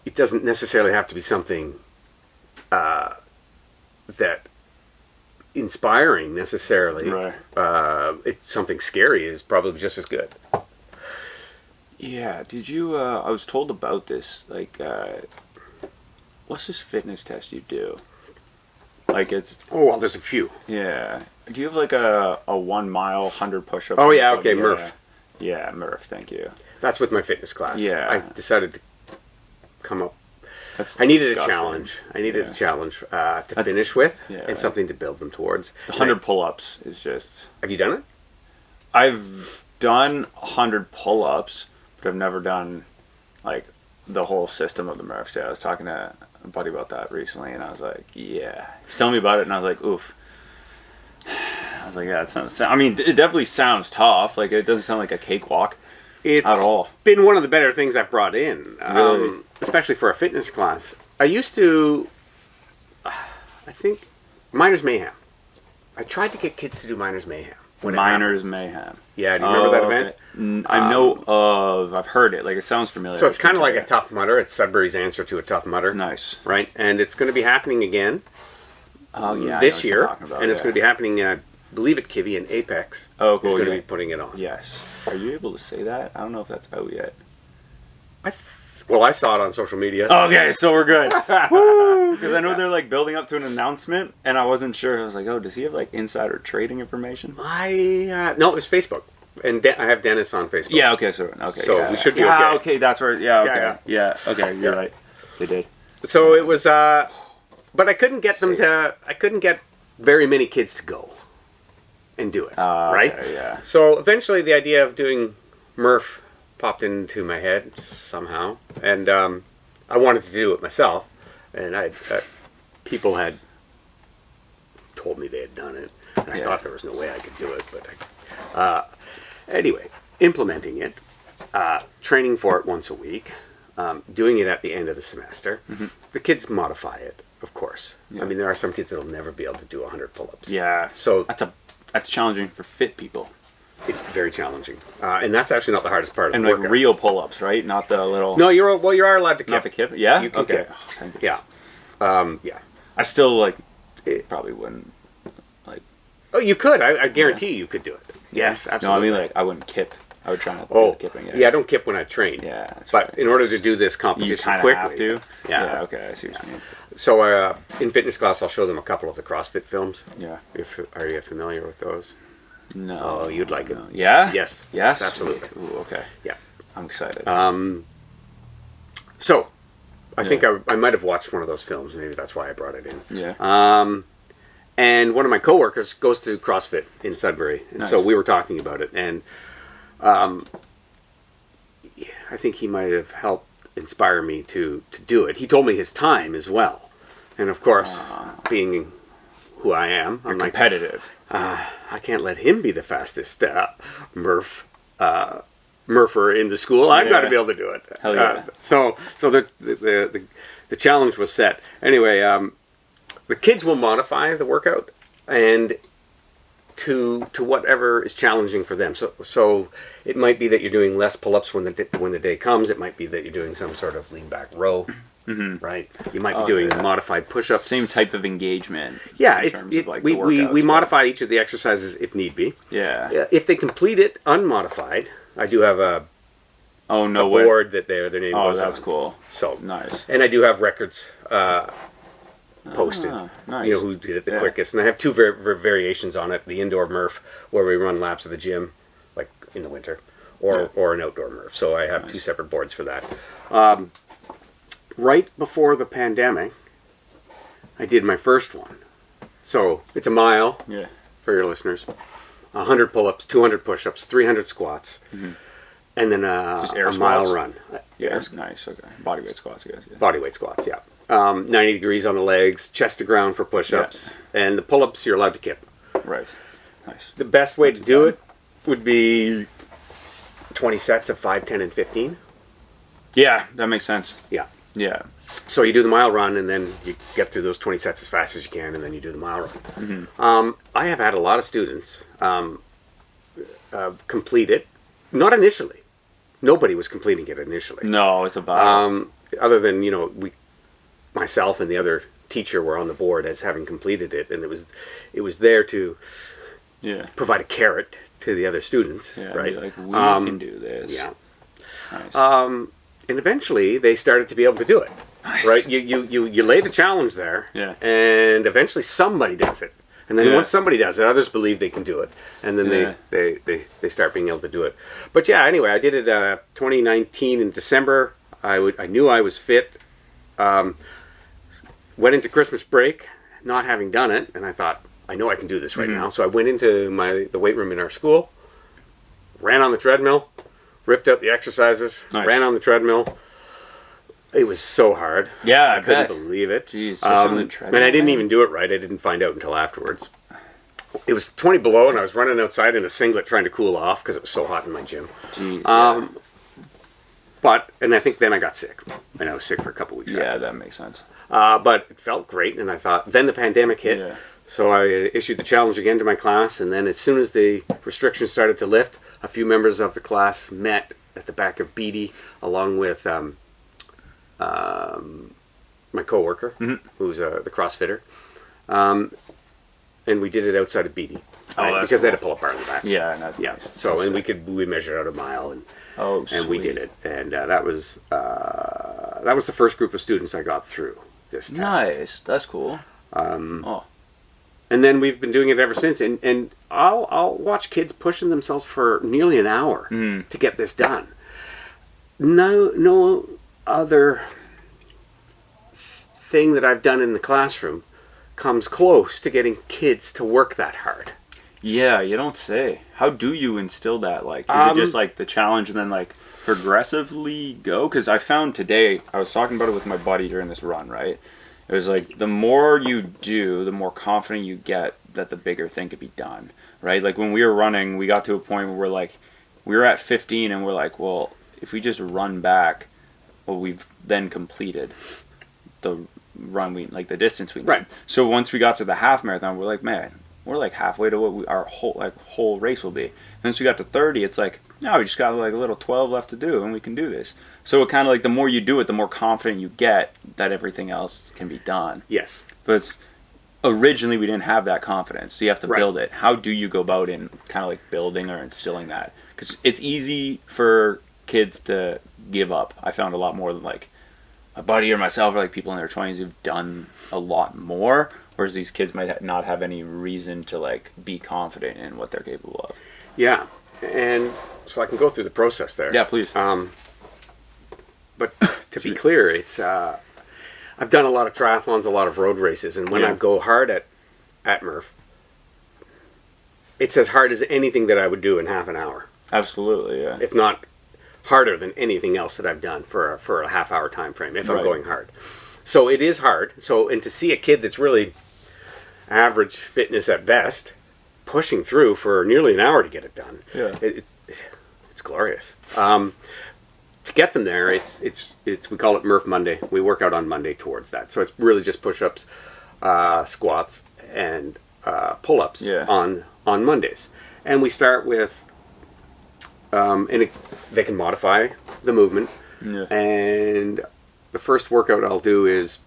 it doesn't necessarily have to be something that inspiring necessarily. Right. It's something scary is probably just as good. Yeah. Did you? I was told about this. Like, what's this fitness test you do? Like it's. Oh well, there's a few. Yeah. Do you have like a 1 mile 100 push-ups? Oh yeah. Okay, Murph. Yeah, Murph. Thank you. That's with my fitness class. Yeah. I decided to come up. I needed a challenge. I needed a challenge to finish with and something to build them towards. The 100 pull-ups is just... Have you done it? I've done 100 pull-ups, but I've never done like the whole system of the Murphs. Yeah, I was talking to a buddy about that recently, and I was like, yeah. He's telling me about it, and I was like, oof. I was like, yeah, it sounds... I mean, it definitely sounds tough. Like, it doesn't sound like a cakewalk. It's at all. Been one of the better things I've brought in, really? Especially for a fitness class. I used to, I think, Miners Mayhem. I tried to get kids to do Miners Mayhem. when Miners Mayhem. Yeah, do you remember that event? I know of. I've heard it. Like, it sounds familiar. So it's kind of like a Tough Mudder. It's Sudbury's answer to a Tough Mudder. Nice. Right? And it's going to be happening again this year. And it's going to be happening, I believe, at Kivy and Apex. Oh, cool. Is going to be putting it on. Yes. Are you able to say that? I don't know if that's out yet. Well, I saw it on social media. Okay, so we're good. Because I know they're like building up to an announcement, and I wasn't sure. I was like, oh, does he have like insider trading information? No, it was Facebook. And I have Dennis on Facebook. Yeah, okay, so we should be okay. Yeah, okay, that's where, okay, you're right. They did. So it was, but I couldn't get I couldn't get very many kids to go and do it, right? Okay, yeah. So eventually the idea of doing Murph popped into my head somehow, and I wanted to do it myself, and people had told me they had done it, and I thought there was no way I could do it, but anyway, implementing it, training for it once a week, doing it at the end of the semester. Mm-hmm. The kids modify it, of course. Yeah. I mean, there are some kids that will never be able to do 100 pull-ups. Yeah, so that's challenging for fit people. It's very challenging, and that's actually not the hardest part of the workout. workout. Like real pull-ups, right? Not the little. No, you are allowed to kip. Not the kip. Yeah, you can okay. Kip. Oh, thank you. Yeah, yeah. I still probably wouldn't like. Oh, you could. I guarantee you could do it. Yes, absolutely. No, I mean like I wouldn't kip. I would try not to do the kipping. Yeah, I don't kip when I train. Yeah, but in order to do this competition quickly, have to. Yeah. Okay, I see what you mean. So in fitness class, I'll show them a couple of the CrossFit films. Yeah. Are you familiar with those? No. Oh, you'd like it. Yeah? Yes. Yes? Absolutely. Ooh, okay. Yeah. I'm excited. So, I think I might have watched one of those films. Maybe that's why I brought it in. Yeah. And one of my coworkers goes to CrossFit in Sudbury. And so we were talking about it. And I think he might have helped inspire me to do it. He told me his time as well. And of course, being who I am, I'm like, competitive. I can't let him be the fastest Murpher in the school. I've got to be able to do it. Hell yeah. So the challenge was set. Anyway, the kids will modify the workout and to whatever is challenging for them. So it might be that you're doing less pull-ups when the day comes. It might be that you're doing some sort of lean back row. Mm-hmm. Right, you might be doing modified push-ups. Same type of engagement. Yeah, we modify each of the exercises if need be. Yeah. If they complete it unmodified, I do have a board that their name goes on. Oh, that's cool. So nice. And I do have records posted. Nice. You know who did it the quickest, and I have two variations on it: the indoor Murph, where we run laps of the gym, like in the winter, or an outdoor Murph. So I have two separate boards for that. Right before the pandemic, I did my first one. So it's a mile for your listeners, 100 pull-ups, 200 push-ups, 300 squats, and then a mile run. Yeah, nice. Okay, bodyweight squats, I guess. Yeah. Bodyweight squats, yeah. 90 degrees on the legs, chest to ground for push-ups, and the pull-ups you're allowed to kip. Right. Nice. The best way to do it would be 20 sets of 5, 10, and 15. Yeah, that makes sense. Yeah. Yeah. So you do the mile run, and then you get through those 20 sets as fast as you can, and then you do the mile run. Mm-hmm. I have had a lot of students complete it. Not initially. Nobody was completing it initially. No, it's about... other than, myself and the other teacher were on the board as having completed it, and it was there to provide a carrot to the other students, right? Like, we can do this. Yeah. Nice. And eventually they started to be able to do it. Nice. Right? You lay the challenge there, and eventually somebody does it. And then once somebody does it, others believe they can do it. And then they start being able to do it. But yeah, anyway, I did it 2019 in December. I knew I was fit. Went into Christmas break not having done it, and I thought, I know I can do this right now. So I went into the weight room in our school, ran on the treadmill, ripped out the exercises, ran on the treadmill. It was so hard. Yeah, I couldn't believe it. Jeez, and I didn't even do it right. I didn't find out until afterwards. It was 20 below, and I was running outside in a singlet trying to cool off because it was so hot in my gym. Jeez, And I think then I got sick, and I was sick for a couple weeks. Yeah, that makes sense. But it felt great, and I thought, then the pandemic hit. Yeah. So I issued the challenge again to my class, and then as soon as the restrictions started to lift, a few members of the class met at the back of Beatty, along with my coworker, who's the CrossFitter, and we did it outside of Beatty. Because cool. they had a pull-up bar in the back. Yeah, and that's nice. So and we measured out a mile, and we did it, and that was the first group of students I got through this test. Nice, that's cool. And then we've been doing it ever since, and I'll watch kids pushing themselves for nearly an hour to get this done. No other thing that I've done in the classroom comes close to getting kids to work that hard. Yeah, you don't say. How do you instill that? Like, is it just like the challenge and then like progressively go? Because I found today, I was talking about it with my buddy during this run, right? It was like the more you do, the more confident you get that the bigger thing could be done, right? Like when we were running, we got to a point where we're like, we were at 15 and we're like, well, if we just run back, well, we've then completed the run, the distance we need. Right. So once we got to the half marathon, we're like, man, we're like halfway to what our whole race will be. And once we got to 30, it's like, no, we just got like a little 12 left to do, and we can do this. So it kind of like the more you do it, the more confident you get that everything else can be done. Yes. But originally we didn't have that confidence, so you have to build it. How do you go about in kind of like building or instilling that? Because it's easy for kids to give up. I found a lot more than like a buddy or myself, or like people in their 20s who've done a lot more, whereas these kids might not have any reason to like be confident in what they're capable of. Yeah, and so I can go through the process there. Yeah, please. But to be clear, it's I've done a lot of triathlons, a lot of road races, and when I go hard at Murph, it's as hard as anything that I would do in half an hour. Absolutely, yeah. If not harder than anything else that I've done for a half-hour time frame, if I'm going hard. So it is hard. So, and to see a kid that's really average fitness at best pushing through for nearly an hour to get it done, it's glorious. To get them there, it's we call it Murph Monday. We work out on Monday towards that. So it's really just push-ups, squats, and pull-ups on Mondays. And we start with, they can modify the movement. Yeah. And the first workout I'll do is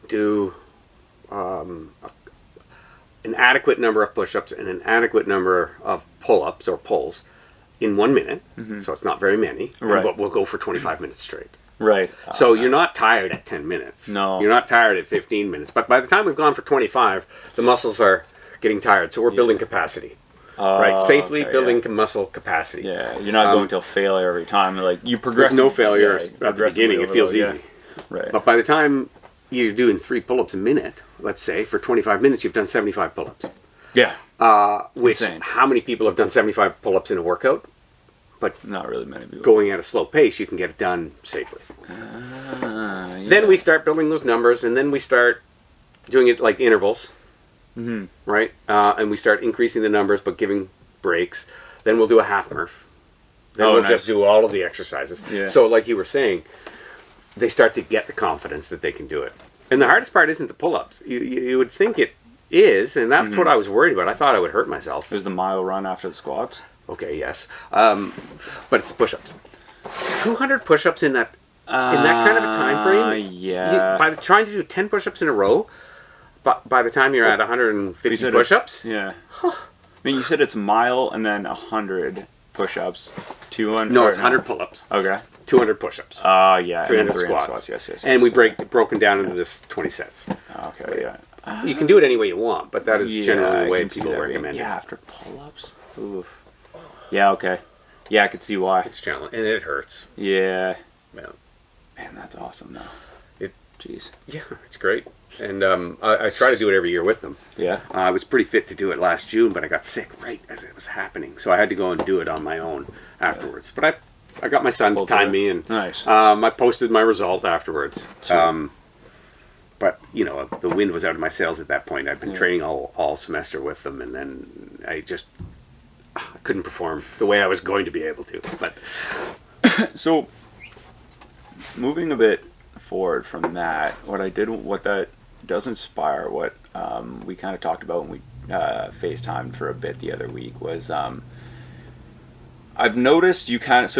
do an adequate number of push-ups and an adequate number of pull-ups or pulls in 1 minute. So it's not very many, but we'll go for 25 minutes straight. Right. So you're not tired at 10 minutes. No. You're not tired at 15 minutes. But by the time we've gone for 25, the muscles are getting tired. So we're building capacity. Right, safely building muscle capacity. Yeah, you're not going till failure every time. Like you progress. There's no failure at the beginning. It feels easy. Right. But by the time you're doing 3 pull-ups a minute, let's say for 25 minutes, you've done 75 pull-ups. Yeah. Which insane. How many people have done 75 pull-ups in a workout? But not really many people. Going at a slow pace, you can get it done safely. Then we start building those numbers, and then we start doing it like intervals. Right? And we start increasing the numbers, but giving breaks. Then we'll do a half Murph. Then we'll just do all of the exercises. Yeah. So like you were saying, they start to get the confidence that they can do it. And the hardest part isn't the pull-ups. You would think it is, and that's what I was worried about. I thought I would hurt myself. It was the mile run after the squats? Okay, yes. But it's push-ups. 200 push-ups in that kind of a time frame? Yeah. By trying to do 10 push-ups in a row, by the time you're at 150 push-ups? Yeah. I mean, you said it's a mile and then 100 push-ups. 200? No, it's 100 pull-ups. Okay. 200 push-ups. Yeah. 300 squats. Yes. And we broken down into this 20 sets. Okay, yeah. You can do it any way you want, but that is generally the way people recommend it. Yeah, after pull-ups? Oof. Yeah, okay. Yeah, I could see why. It's challenging, and it hurts. Yeah. Man, that's awesome, though. Jeez. Yeah, it's great. And I try to do it every year with them. Yeah. I was pretty fit to do it last June, but I got sick right as it was happening. So I had to go and do it on my own afterwards. But I got my son to time me, and nice. I posted my result afterwards. But, the wind was out of my sails at that point. I'd been training all semester with them, and then I just couldn't perform the way I was going to be able to. But So, moving a bit forward from that, what that does inspire what we kind of talked about when we FaceTimed for a bit the other week was I've noticed you kind of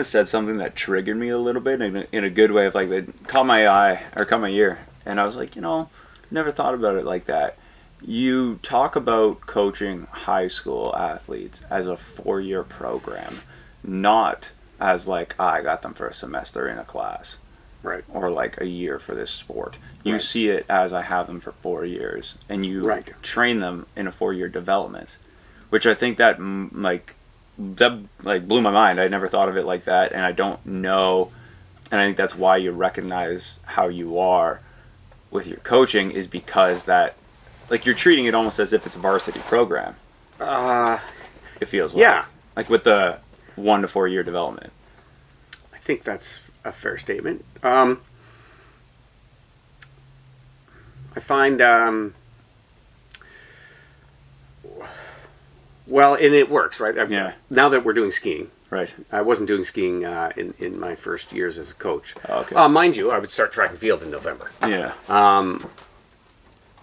said something that triggered me a little bit in a good way of like it caught my eye or caught my ear, and I was like, never thought about it like that. You talk about coaching high school athletes as a 4-year program, not as like, I got them for a semester in a class. Right. Or like a year for this sport. You Right. see it as I have them for 4 years, and you Right. train them in a 4-year development, which I think that blew my mind. I never thought of it like that, and I don't know, and I think that's why you recognize how you are with your coaching is because that, like, you're treating it almost as if it's a varsity program. It feels like. Yeah. Like with the 1 to 4 year development. I think that's a fair statement. I find, well, and it works, right? Yeah. Now that we're doing skiing, Right. I wasn't doing skiing in my first years as a coach. Oh, okay. Mind you, I would start track and field in November. Yeah.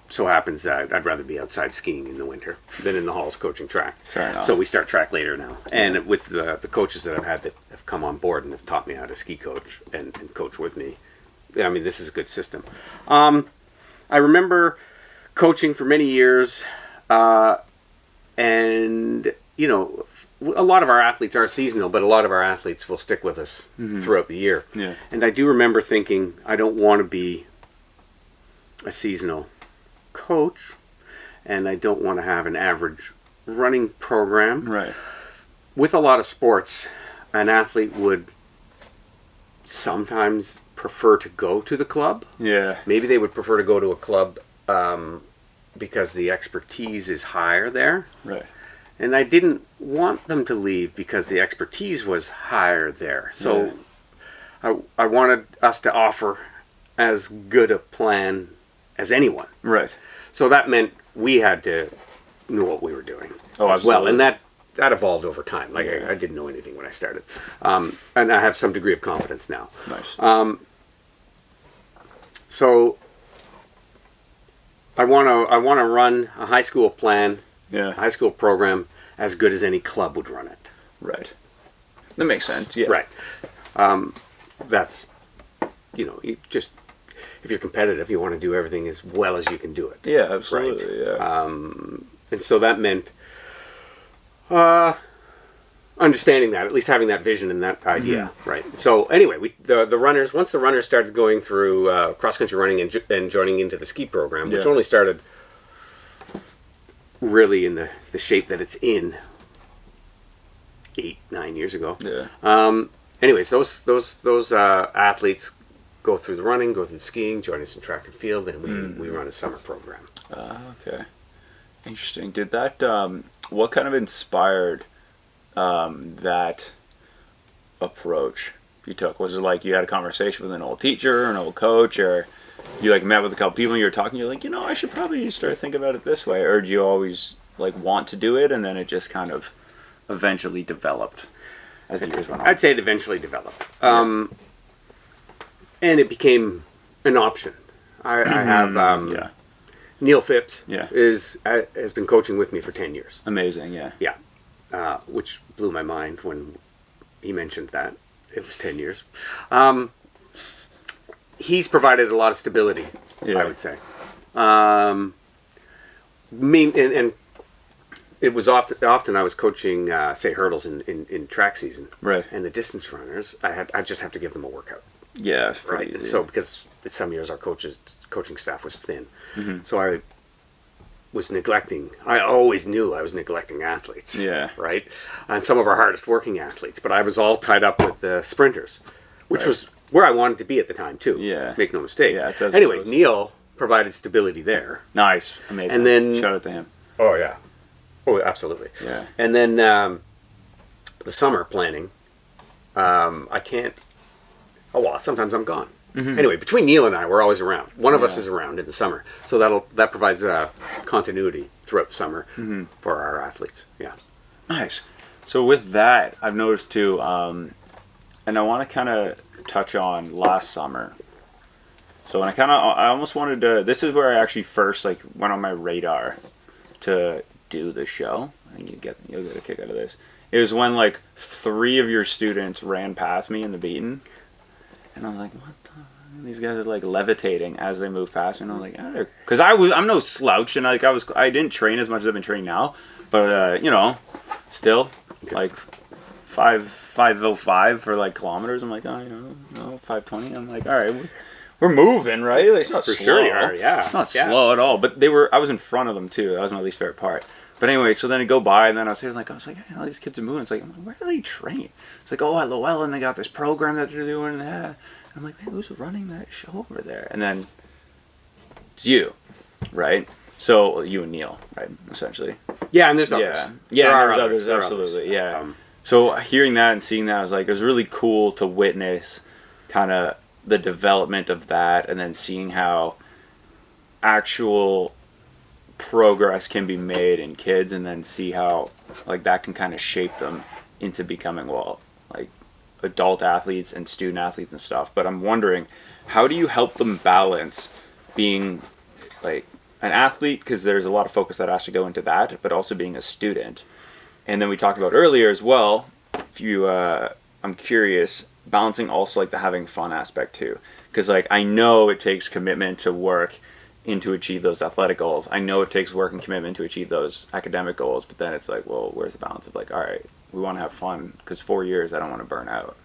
So happens that I'd rather be outside skiing in the winter than in the halls coaching track. Fair enough. So we start track later now. And with the coaches that I've had that have come on board and have taught me how to ski coach and coach with me, I mean, this is a good system. I remember coaching for many years, and, a lot of our athletes are seasonal, but a lot of our athletes will stick with us throughout the year. Yeah. And I do remember thinking, I don't want to be a seasonal coach, and I don't want to have an average running program. Right. With a lot of sports, an athlete would sometimes prefer to go to the club. Yeah. Maybe they would prefer to go to a club because the expertise is higher there. Right. And I didn't want them to leave because the expertise was higher there. So I wanted us to offer as good a plan as anyone. Right. So that meant we had to know what we were doing Oh, as well. absolutely. And that evolved over time. Like, I didn't know anything when I started. And I have some degree of confidence now. Nice. So I want to run a high school plan, a Yeah. high school program as good as any club would run it. Right. That makes sense. Yeah. Right. That's, you just, if you're competitive, you want to do everything as well as you can do it. Yeah, absolutely. Right. Yeah. And so that meant understanding that, at least having that vision and that idea, right? So anyway, the runners, once the runners started going through cross-country running and joining into the ski program, which only started really in the shape that it's in 8-9 years ago. Yeah. Anyways, those athletes go through the running, go through the skiing, join us in track and field, and we run a summer program. Okay. Interesting. Did that, what kind of inspired that approach you took? Was it like you had a conversation with an old teacher or an old coach, or you like met with a couple people and you were talking, you're like, I should probably start thinking about it this way? Or did you always like want to do it and then it just kind of eventually developed as the years went on? I'd say it eventually developed. And it became an option. I have Neil Phipps has been coaching with me for 10 years. Amazing, yeah. Yeah. Which blew my mind when he mentioned that. It was 10 years. He's provided a lot of stability, I would say. And it was often I was coaching, say, hurdles in track season. Right. And the distance runners, I just have to give them a workout. Yeah. Right. And so because some years our coaching staff was thin. So I was neglecting. I always knew I was neglecting athletes. Yeah. Right. And some of our hardest working athletes, but I was all tied up with the sprinters, which was where I wanted to be at the time too. Yeah. Make no mistake. Yeah, it does. Anyways, Neil provided stability there. Nice. Amazing. And then shout out to him. Oh yeah. Oh, absolutely. Yeah. And then the summer planning, I can't. Oh well, sometimes I'm gone. Anyway, between Neil and I, we're always around. One of us is around in the summer, so that provides continuity throughout the summer for our athletes. Yeah. Nice. So with that, I've noticed too, and I want to kind of touch on last summer. So when I almost wanted to. This is where I actually first like went on my radar to do the show. I think you'll get a kick out of this. It was when like 3 of your students ran past me in the beaten, and I was like, what the. These guys are like levitating as they move past me, and I'm like, because I'm no slouch, and like I didn't train as much as I've been training now, but still like 5:05 for like kilometers. I'm like, 5:20. I'm like, all right, we're moving, right? Like, it's not For slow. sure you are, yeah. It's not slow at all. But I was in front of them too. That was my least favorite part. But anyway, so then I go by, and then I was like, hey, all these kids are moving. It's like, where do they train? It's like, at Llewellyn, they got this program that they're doing. I'm like, man, who's running that show over there? And then it's you, right? So you and Neil, right? Essentially. Yeah, and there's others. Yeah, there's others, absolutely. Yeah. So hearing that and seeing that, I was like, it was really cool to witness kind of the development of that, and then seeing how actual progress can be made in kids, and then see how like that can kind of shape them into becoming like adult athletes and student athletes and stuff. But I'm wondering, how do you help them balance being like an athlete, because there's a lot of focus that has to go into that, but also being a student. And then we talked about earlier as well, if you I'm curious, balancing also like the having fun aspect too, because like I know it takes commitment to work in to achieve those athletic goals. I know it takes work and commitment to achieve those academic goals, but then it's like, well, where's the balance of like, all right, we want to have fun, because 4 years I don't want to burn out.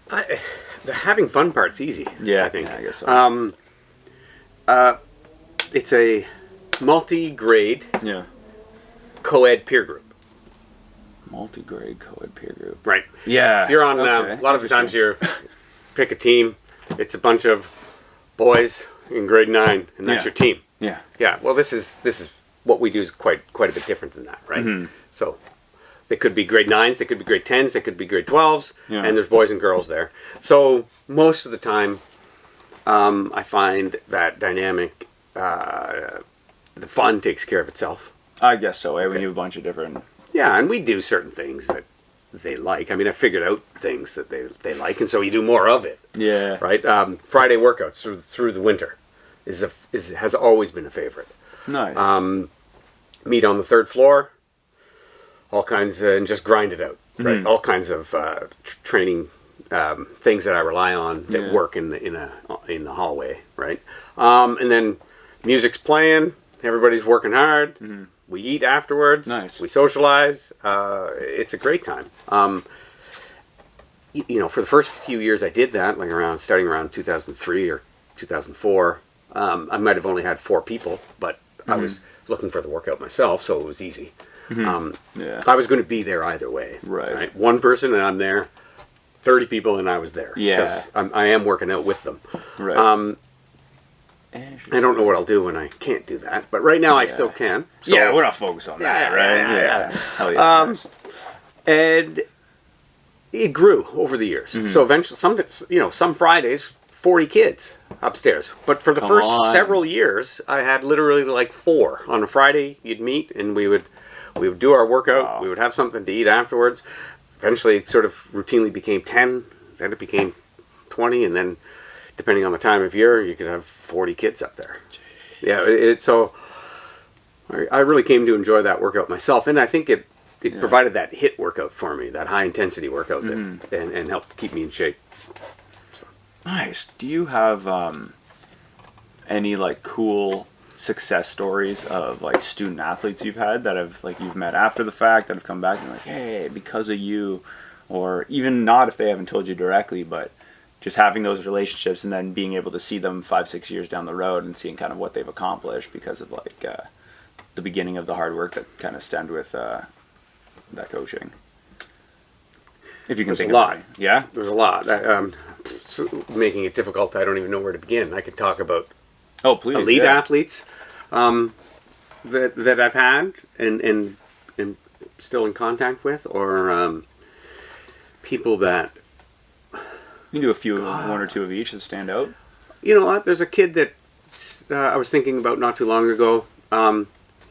The having fun part's easy. Yeah, I think. Yeah, I guess so. It's a multi-grade Yeah. co-ed peer group. Multi-grade co-ed peer group. Right. Yeah. If you're on, okay. a lot of the times you pick a team, it's a bunch of boys in grade 9, and that's Yeah. your team. Yeah. Yeah. Well, this is what we do is quite a bit different than that, right? Mm-hmm. So they could be grade 9s, they could be grade 10s, they could be grade 12s, Yeah. and there's boys and girls there. So most of the time, I find that dynamic, the fun takes care of itself. I guess so. When you have a bunch of different. Yeah, and we do certain things that they like. I mean, I figured out things that they like, and so you do more of it. Yeah. Right. Friday workouts through the winter has always been a favorite. Nice. Meet on the 3rd floor. All kinds and just grind it out. Right. Mm-hmm. All kinds of training things that I rely on that Yeah. work in the hallway. Right. And then music's playing. Everybody's working hard. Mm-hmm. We eat afterwards. Nice. We socialize. It's a great time. For the first few years I did that, like starting around 2003 or 2004, I might have only had 4 people, but I was looking for the workout myself, so it was easy. Yeah. I was going to be there either way. Right. 1 person and I'm there, 30 people and I was there. Yeah. Because I am working out with them. Right. I don't know what I'll do when I can't do that, but right now I still can. So, yeah, we're not focused on that, right? Yeah. Hell yeah. And it grew over the years. So eventually, some Fridays, 40 kids upstairs. But for the first several years, I had literally like 4. On a Friday, you'd meet and we would do our workout. Wow. We would have something to eat afterwards. Eventually, it sort of routinely became 10. Then it became 20, and then depending on the time of year, you could have 40 kids up there. Jeez. Yeah, so I really came to enjoy that workout myself, and I think it provided that HIIT workout for me, that high intensity workout, and helped keep me in shape. So. Nice. Do you have any like cool success stories of like student athletes you've had that have like you've met after the fact that have come back and like, hey, because of you, or even not if they haven't told you directly, but just having those relationships and then being able to see them 5-6 years down the road and seeing kind of what they've accomplished because of like the beginning of the hard work that kind of stemmed with that coaching. If you can There's think a lot. of any. Yeah? There's a lot. Making it difficult, I don't even know where to begin. I could talk about elite athletes that I've had and still in contact with, or people that... You can do a few, 1 or 2 of each that stand out. You know what? There's a kid that I was thinking about not too long ago.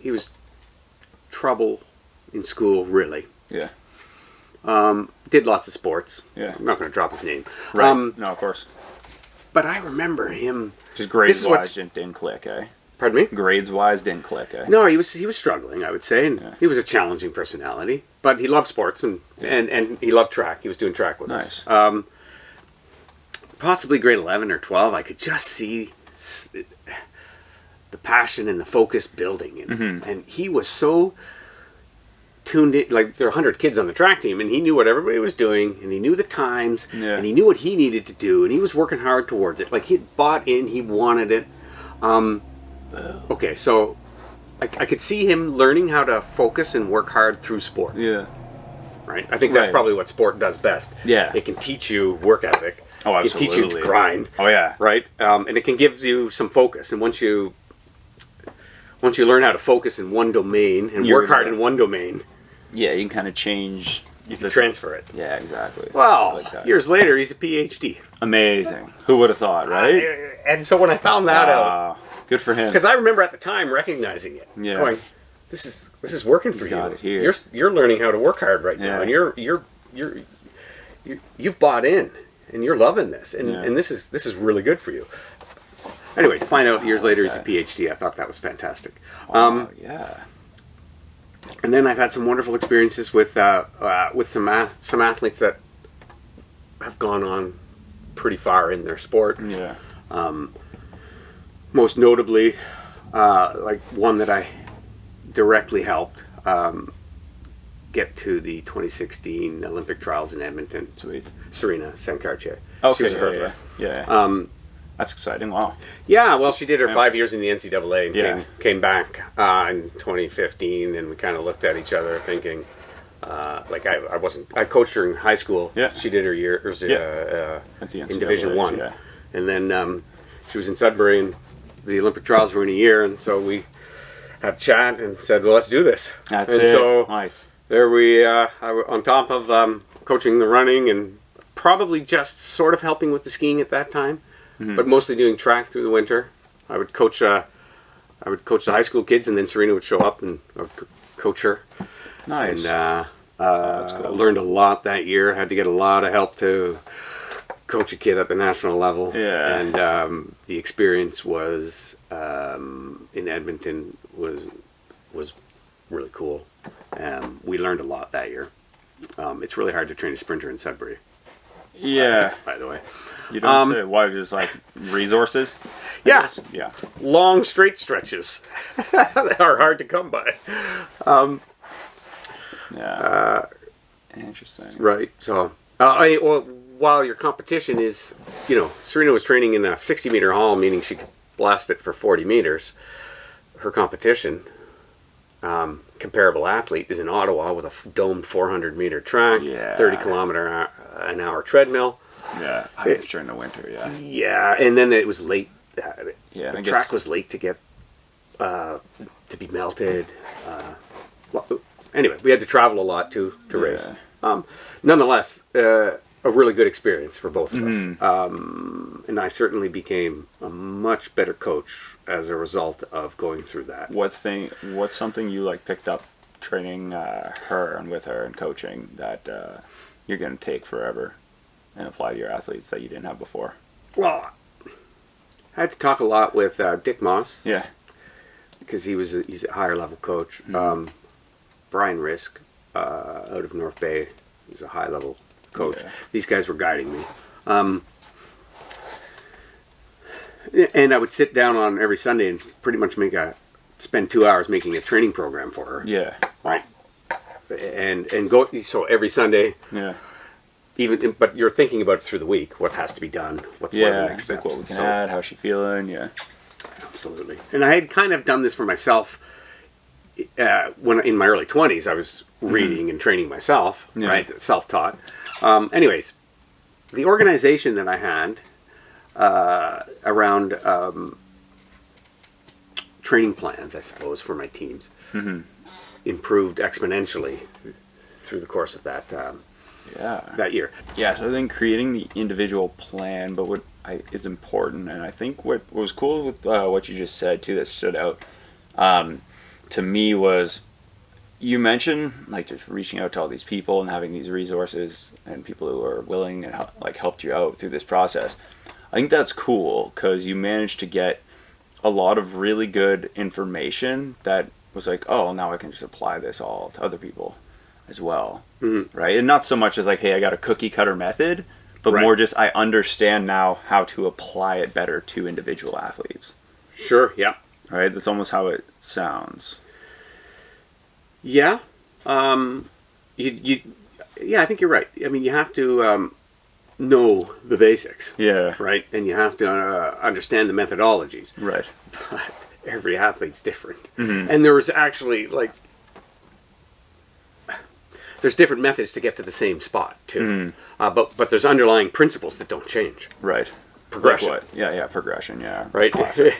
He was trouble in school, really. Yeah. Did lots of sports. Yeah. I'm not going to drop his name. Right. No, of course. but I remember him. Just grades wise didn't click, eh? Pardon me? Grades wise didn't click, eh? No, he was struggling, I would say, and he was a challenging personality. But he loved sports and he loved track. He was doing track with us. Possibly grade 11 or 12, I could just see the passion and the focus building, and he was so tuned in. Like, there were 100 kids on the track team, and he knew what everybody was doing, and he knew the times, and he knew what he needed to do, and he was working hard towards it. Like, he had bought in, he wanted it. Okay, so I could see him learning how to focus and work hard through sport. Yeah. Right? I think that's probably what sport does best. Yeah. It can teach you work ethic. Oh, absolutely. It can teach you to grind. Oh, yeah. Right? And it can give you some focus. And once you learn how to focus in one domain and work hard in one domain, yeah, you can kind of change. You can transfer it. Yeah, exactly. Well, years later, he's a PhD. Amazing. Who would have thought, right? And so when I found that out, good for him. because I remember at the time recognizing it, going, "This is working for you. Got it here. You're learning how to work hard right now, and you've bought in, and you're loving this, and this is really good for you." Anyway, to find out years later he's a PhD, I thought that was fantastic. Yeah. And then I've had some wonderful experiences with some athletes that have gone on pretty far in their sport. Yeah. Most notably, like one that I directly helped get to the 2016 Olympic trials in Edmonton. Sweet. Serena Sankarche. Okay. She was a hurdler. Yeah. That's exciting. Wow. Yeah, well, she did her 5 years in the NCAA and Yeah. came back in 2015, and we kind of looked at each other thinking, like I coached her in high school. Yeah. She did her years At the in NCAAs, Division One, yeah. and then she was in Sudbury, and the Olympic trials were in a year, and so we had a chat and said, well, let's do this. That's and it. So nice. there we, on top of coaching the running and probably just sort of helping with the skiing at that time, but mostly doing track through the winter. I would coach the high school kids, and then Serena would show up and I would coach her. Nice. And that's cool. learned a lot that year. Had to get a lot of help to coach a kid at the national level. Yeah. And the experience was in Edmonton was really cool. We learned a lot that year. It's really hard to train a sprinter in Sudbury. Yeah. By the way. You don't say. Why? Just like resources? Yeah. Yeah. Long straight stretches that are hard to come by. Yeah. Interesting. Right. So, while your competition is, Serena was training in a 60-meter haul, meaning she could blast it for 40 meters. Her competition, comparable athlete, is in Ottawa with a domed 400-meter track, 30-kilometer-an-hour treadmill. Yeah. I guess during the winter. Yeah. Yeah, and then it was late. The track was late to get to be melted. Anyway, we had to travel a lot to race. Nonetheless, a really good experience for both of us. And I certainly became a much better coach as a result of going through that. What's something you like picked up training her and with her and coaching that you're going to take forever and apply to your athletes that you didn't have before? Well, I had to talk a lot with Dick Moss. Yeah. Because he's a higher level coach. Brian Risk out of North Bay is a high level coach. Yeah. These guys were guiding me. And I would sit down on every Sunday and pretty much spend 2 hours making a training program for her. Yeah. Right. And go, so every Sunday. Yeah. But you're thinking about it through the week. What has to be done? What's one of the next steps? What we can add, how's she feeling? Yeah. Absolutely. And I had kind of done this for myself when in my early 20s. I was reading and training myself, right? Self-taught. Anyways, the organization that I had around training plans, I suppose, for my teams improved exponentially through the course of that that year. Yeah, so I think creating the individual plan, but what is important, and I think what was cool with what you just said too that stood out to me was you mentioned like just reaching out to all these people and having these resources and people who are willing and helped you out through this process. I think that's cool because you managed to get a lot of really good information that was like, oh, now I can just apply this all to other people as well, right? And not so much as like, hey, I got a cookie cutter method, but more just I understand now how to apply it better to individual athletes. Sure, yeah. Right? That's almost how it sounds. Yeah. Yeah, I think you're right. I mean, you have to know the basics. Yeah. Right? And you have to understand the methodologies. Right. But every athlete's different. And there was actually, like, there's different methods to get to the same spot, too. But there's underlying principles that don't change. Right. Progression. Like what? Yeah, progression, yeah. Right? Yeah,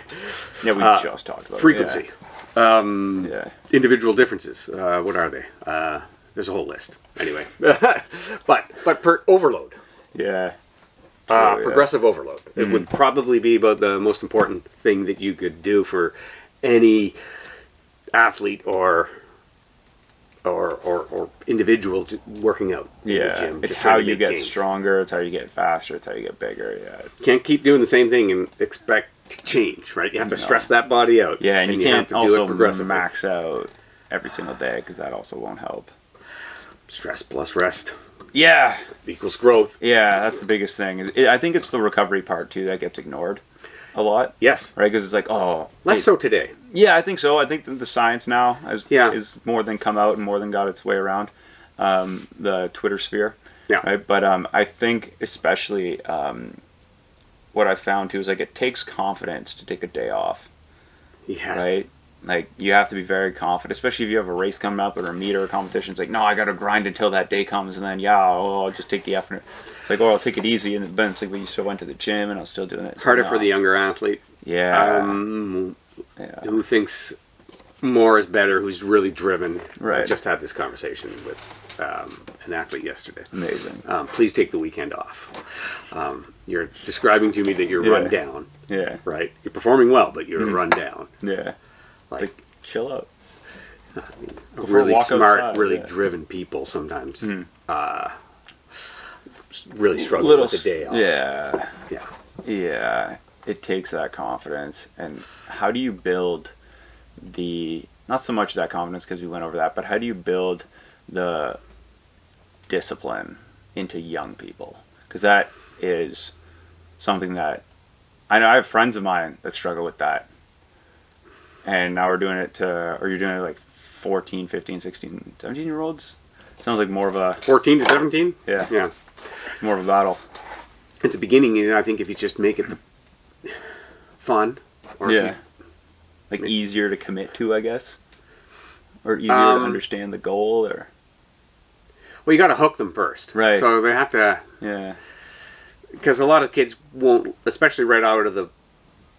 we just talked about frequency. Yeah. Individual differences. What are they? There's a whole list. Anyway. but per overload. Yeah. Progressive overload. It would probably be about the most important thing that you could do for any athlete or individual working out in the gym. It's how you get stronger, it's how you get faster, it's how you get bigger. You can't keep doing the same thing and expect change, right? You have to stress that body out. Yeah, and you can't have to also do it progressively. max out every single day because that also won't help. Stress plus rest Yeah. equals growth. Yeah, that's the biggest thing. I think it's the recovery part too that gets ignored a lot. Yes. Right? Because it's like, oh. Less so today. Yeah, I think so. I think that the science now is more than come out and more than got its way around the Twitter sphere. Yeah. Right? But I think especially what I found too is like it takes confidence to take a day off. Yeah. Right? Like you have to be very confident, especially if you have a race coming up or a meet or a competition. It's like, no, I got to grind until that day comes, and then I'll just take the afternoon. It's like, I'll take it easy, and then it's like, well, you still went to the gym, and I was still doing it. Harder for the younger athlete. Yeah. Who thinks more is better, who's really driven. Right. I just had this conversation with an athlete yesterday. Amazing. Please take the weekend off. You're describing to me that you're run down. Yeah. Right? You're performing well, but you're run down. Yeah. Like, chill out. Really smart, outside, really driven people sometimes really struggle with the day off. Yeah. Yeah. Yeah. It takes that confidence. And how do you build not so much that confidence because we went over that, but how do you build the discipline into young people? Because that is something that I know I have friends of mine that struggle with that. And now we're doing it or you're doing it like 14, 15, 16, 17-year-olds? Sounds like more of a... 14 to 17? Yeah. Yeah. More of a battle. At the beginning, I think if you just make it fun. Or like easier to commit to, I guess? Or easier to understand the goal, or... Well, you got to hook them first. Right. So they have to... Yeah. Because a lot of kids won't, especially right out of the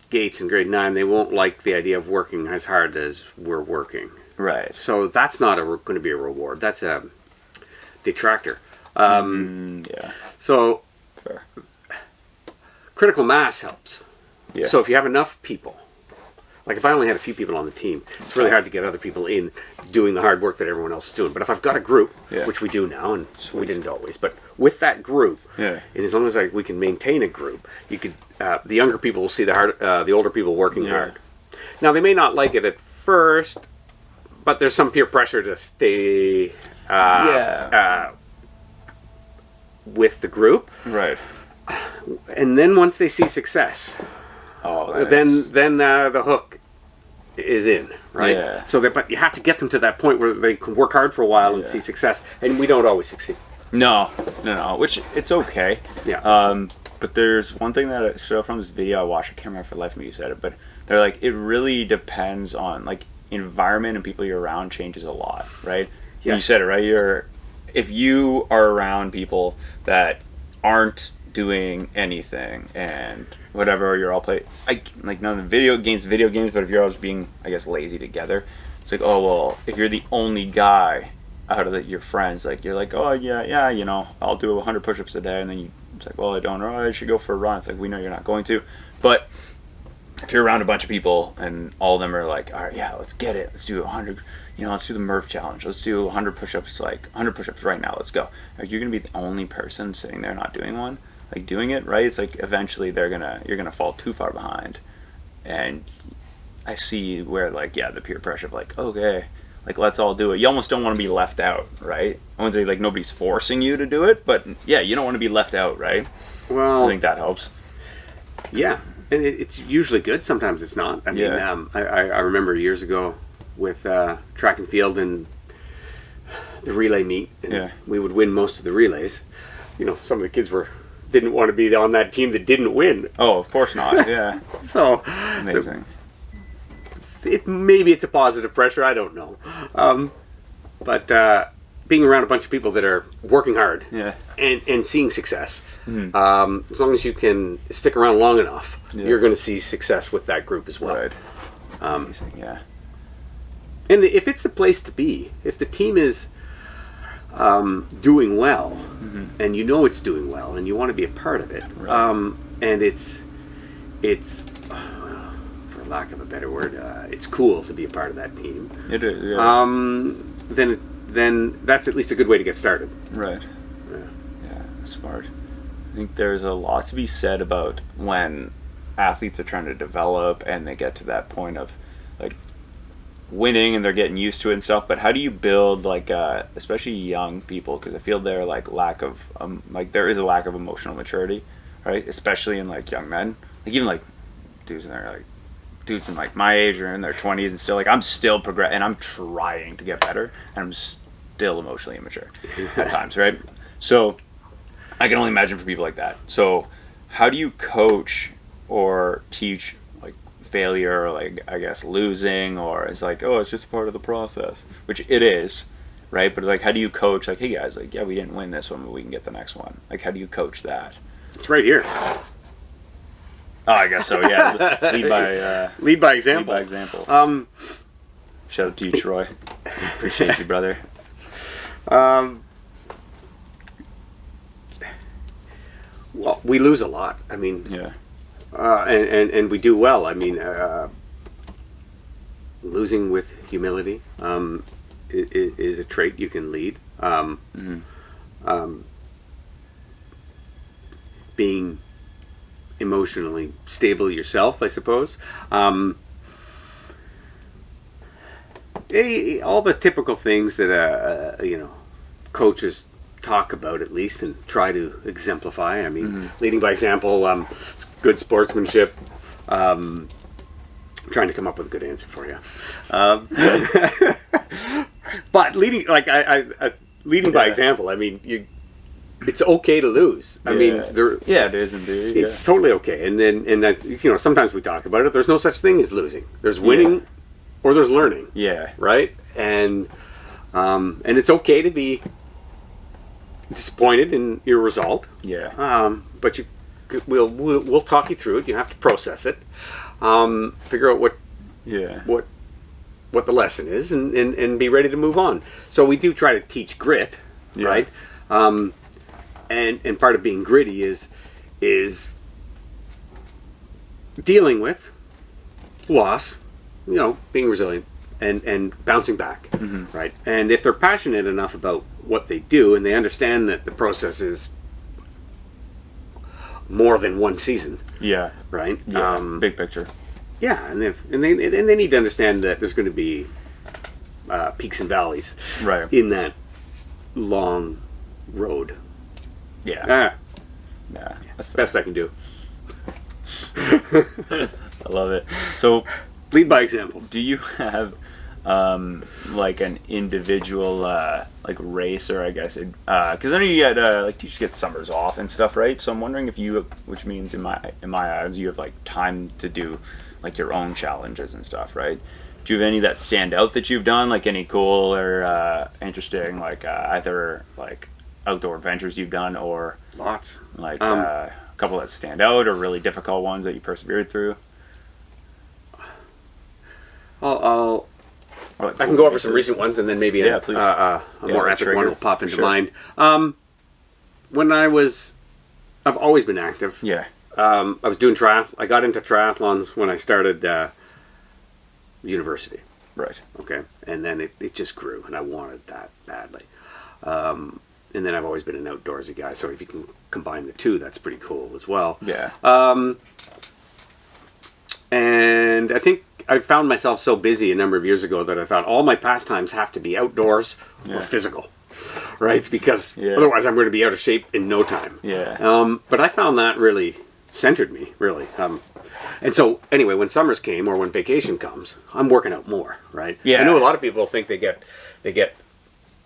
gates in grade 9, they won't like the idea of working as hard as we're working. Right. So that's not going to be a reward. That's a detractor. Yeah. So Fair. Critical mass helps. Yeah. So if you have enough people, like if I only had a few people on the team, it's really hard to get other people in doing the hard work that everyone else is doing. But if I've got a group, which we do now, and we didn't always, but with that group, and as long as we can maintain a group, you could the younger people will see the older people working hard. Now they may not like it at first, but there's some peer pressure to stay with the group. Right. And then once they see success, then the hook is in, right? Yeah. So but you have to get them to that point where they can work hard for a while and see success, and we don't always succeed. No, which it's okay. Yeah. But there's one thing that I saw from this video I watched. I can't remember for the life of me who said it, but they're like, it really depends on like environment and people you're around changes a lot, right? Yes. You said it right. If you are around people that aren't doing anything and whatever, you're all like none of the video games, but if you're all just being, I guess, lazy together, it's like, oh well, if you're the only guy out of your friends, like you're like, oh yeah, you know, I'll do 100 push-ups a day, and then it's like, well, I don't, or I should go for a run. It's like, we know you're not going to, but if you're around a bunch of people and all of them are like, all right, yeah, let's get it, let's do 100, you know, let's do the Murph challenge, let's do 100 push-ups, like 100 push-ups right now, let's go. Are you gonna be the only person sitting there not doing one? like doing it right, it's like eventually you're gonna fall too far behind. And I see where like, yeah, the peer pressure of like, okay, like let's all do it. You almost don't want to be left out, right? I wouldn't say like nobody's forcing you to do it, but yeah, you don't want to be left out, right? Well, I think that helps. Yeah, and it's usually good. Sometimes it's not. I mean, I remember years ago with track and field and the relay meet, and we would win most of the relays. You know, some of the kids didn't want to be on that team that didn't win. Oh, of course not. Yeah. So amazing. Maybe it's a positive pressure. I don't know. But being around a bunch of people that are working hard and seeing success, as long as you can stick around long enough, you're going to see success with that group as well. Right. Amazing. Yeah. And if it's the place to be, if the team is doing well, and you know it's doing well, and you want to be a part of it, and it's for lack of a better word, it's cool to be a part of that team. It is. Yeah. Then that's at least a good way to get started. Right. Yeah, smart. I think there's a lot to be said about when athletes are trying to develop and they get to that point of like winning and they're getting used to it and stuff, but how do you build like especially young people, because I feel there like there is a lack of emotional maturity, right, especially in like young men, like even like dudes in like my age or in their 20s and still like I'm still progressing and I'm trying to get better and I'm still emotionally immature at times, right? So I can only imagine for people like that. So how do you coach or teach like failure or like I guess losing, or it's like, oh, it's just part of the process, which it is, right? But like how do you coach like, hey guys, like yeah, we didn't win this one, but we can get the next one. Like how do you coach that? It's right here. Oh, I guess so. Yeah, lead by example. Lead by example. Shout out to you, Troy. Appreciate you, brother. Well, we lose a lot. I mean, yeah, and we do well. I mean, losing with humility is a trait you can lead. Being emotionally stable yourself, I suppose. All the typical things that coaches talk about, at least, and try to exemplify. I mean, leading by example, good sportsmanship. I'm trying to come up with a good answer for you. But leading, like leading by example. I mean, it's okay to lose. I mean, it is indeed. It's totally okay. And then, sometimes we talk about it. There's no such thing as losing. There's winning, or there's learning. Yeah. Right. And it's okay to be disappointed in your result. Yeah. But we'll talk you through it. You have to process it. Figure out what the lesson is, and be ready to move on. So we do try to teach grit, right? And part of being gritty is dealing with loss, being resilient and bouncing back, right? And if they're passionate enough about what they do and they understand that the process is more than one season, right? Yeah, big picture. Yeah, and they need to understand that there's going to be peaks and valleys, right, in that long road. Yeah. That's the best I can do. I love it. So, lead by example. Do you have like an individual like race, or I guess because I know you get like you just get summers off and stuff, right? So I'm wondering if you, which means in my eyes, you have like time to do like your own challenges and stuff, right? Do you have any that stand out that you've done, like any cool or interesting, like either like outdoor adventures you've done, or lots, like a couple that stand out, or really difficult ones that you persevered through? I can go over some recent ones, and then maybe a more epic one will pop into mind. I've always been active. Yeah. I was doing I got into triathlons when I started university. Right. Okay. And then it just grew, and I wanted that badly. and then I've always been an outdoorsy guy. So if you can combine the two, that's pretty cool as well. Yeah. And I think I found myself so busy a number of years ago that I thought all my pastimes have to be outdoors or physical, right? Because otherwise I'm going to be out of shape in no time. Yeah. But I found that really centered me, really. And so anyway, when summers came or when vacation comes, I'm working out more, right? Yeah. I know a lot of people think they get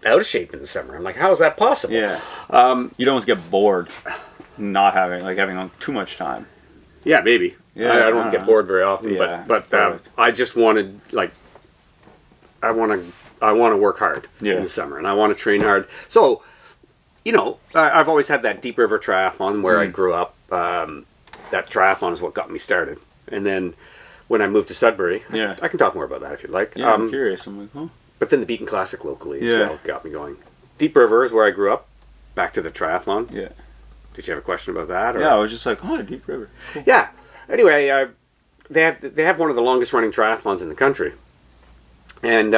out of shape in the summer. I'm like, how is that possible? Yeah. You'd almost get bored not having too much time. Yeah, maybe. Yeah, I don't get bored very often, Yeah, but I just wanted, like, I want to work hard in the summer, and I want to train hard. So, you know, I've always had that Deep River Triathlon where I grew up. That triathlon is what got me started. And then when I moved to Sudbury, I can talk more about that if you'd like. Yeah, I'm curious. I'm like, huh? But then the Beacon Classic locally as well got me going. Deep River is where I grew up. Back to the triathlon. Yeah. Did you have a question about that? Or? Yeah, I was just like, oh, Deep River. Cool. Yeah. Anyway, they have one of the longest running triathlons in the country. And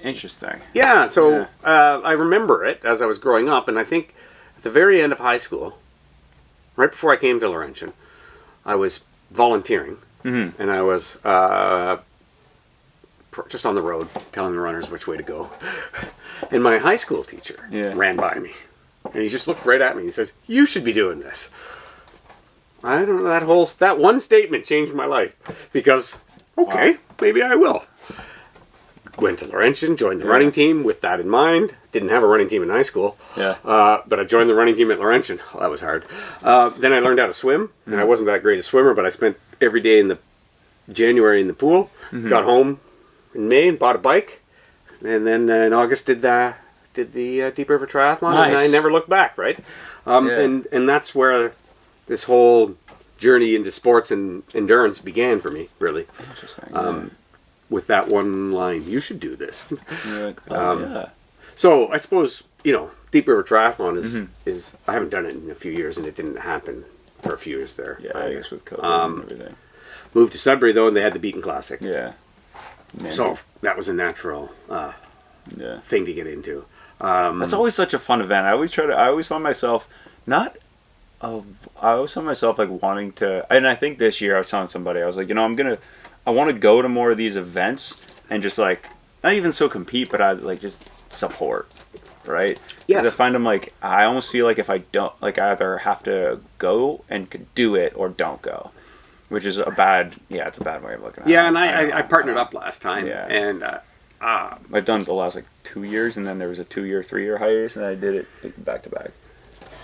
interesting. Yeah, so I remember it as I was growing up, and I think at the very end of high school, right before I came to Laurentian, I was volunteering, and I was just on the road telling the runners which way to go. And my high school teacher ran by me, and he just looked right at me and he says, "You should be doing this." I don't know, that one statement changed my life, because, maybe I will. Went to Laurentian, joined the running team with that in mind. Didn't have a running team in high school. Yeah. But I joined the running team at Laurentian. Oh, that was hard. Then I learned how to swim, and I wasn't that great a swimmer, but I spent every day in the January in the pool. Got home in May and bought a bike, and then in August did the Deep River Triathlon, and I never looked back, right? And that's where this whole journey into sports and endurance began for me, really. Interesting. With that one line, "You should do this." Yeah. So I suppose, you know, Deep River Triathlon is I haven't done it in a few years, and it didn't happen for a few years there. Yeah, I guess with COVID and everything. Moved to Sudbury though, and they had the Beacon Classic. Yeah. So that was a natural thing to get into. That's always such a fun event. I always find myself like wanting to, and I think this year I was telling somebody, I was like, you know, I want to go to more of these events and just like, not even so compete, but I like just support, right? Yes. 'Cause I find them like, I almost feel like if I don't, like I either have to go and do it or don't go, which is it's a bad way of looking at it. Yeah, and I partnered up last time, and I've done it the last like 2 years, and then there was a 2-year, 3-year hiatus, and I did it like, back to back.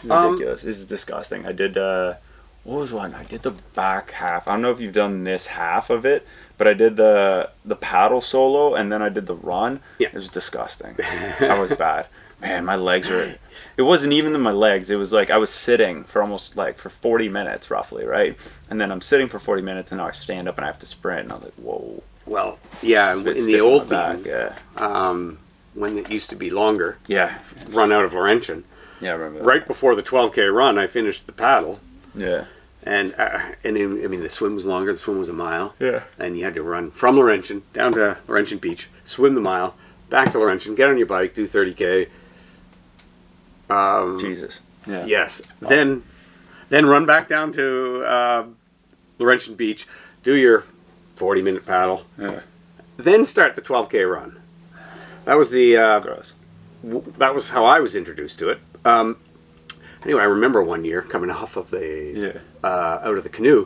Ridiculous. This is disgusting. I did what was one? I did the back half. I don't know if you've done this half of it, but I did the paddle solo, and then I did the run. Yeah. It was disgusting. That was bad. Man, my legs were... It wasn't even my legs. It was like I was sitting for for 40 minutes, roughly, right? And then I'm sitting for 40 minutes, and now I stand up and I have to sprint, and I was like, whoa. Well, yeah, in the old back, when it used to be longer, run out of Laurentian. Yeah, I remember that. Right before the 12K run, I finished the paddle. Yeah. And the swim was longer. The swim was a mile. Yeah. And you had to run from Laurentian down to Laurentian Beach, swim the mile, back to Laurentian, get on your bike, do 30K. Jesus. Yeah. Yes. Wow. Then run back down to Laurentian Beach, do your 40-minute paddle. Yeah. Then start the 12K run. That was gross. That was how I was introduced to it. Anyway, I remember one year coming off of the out of the canoe,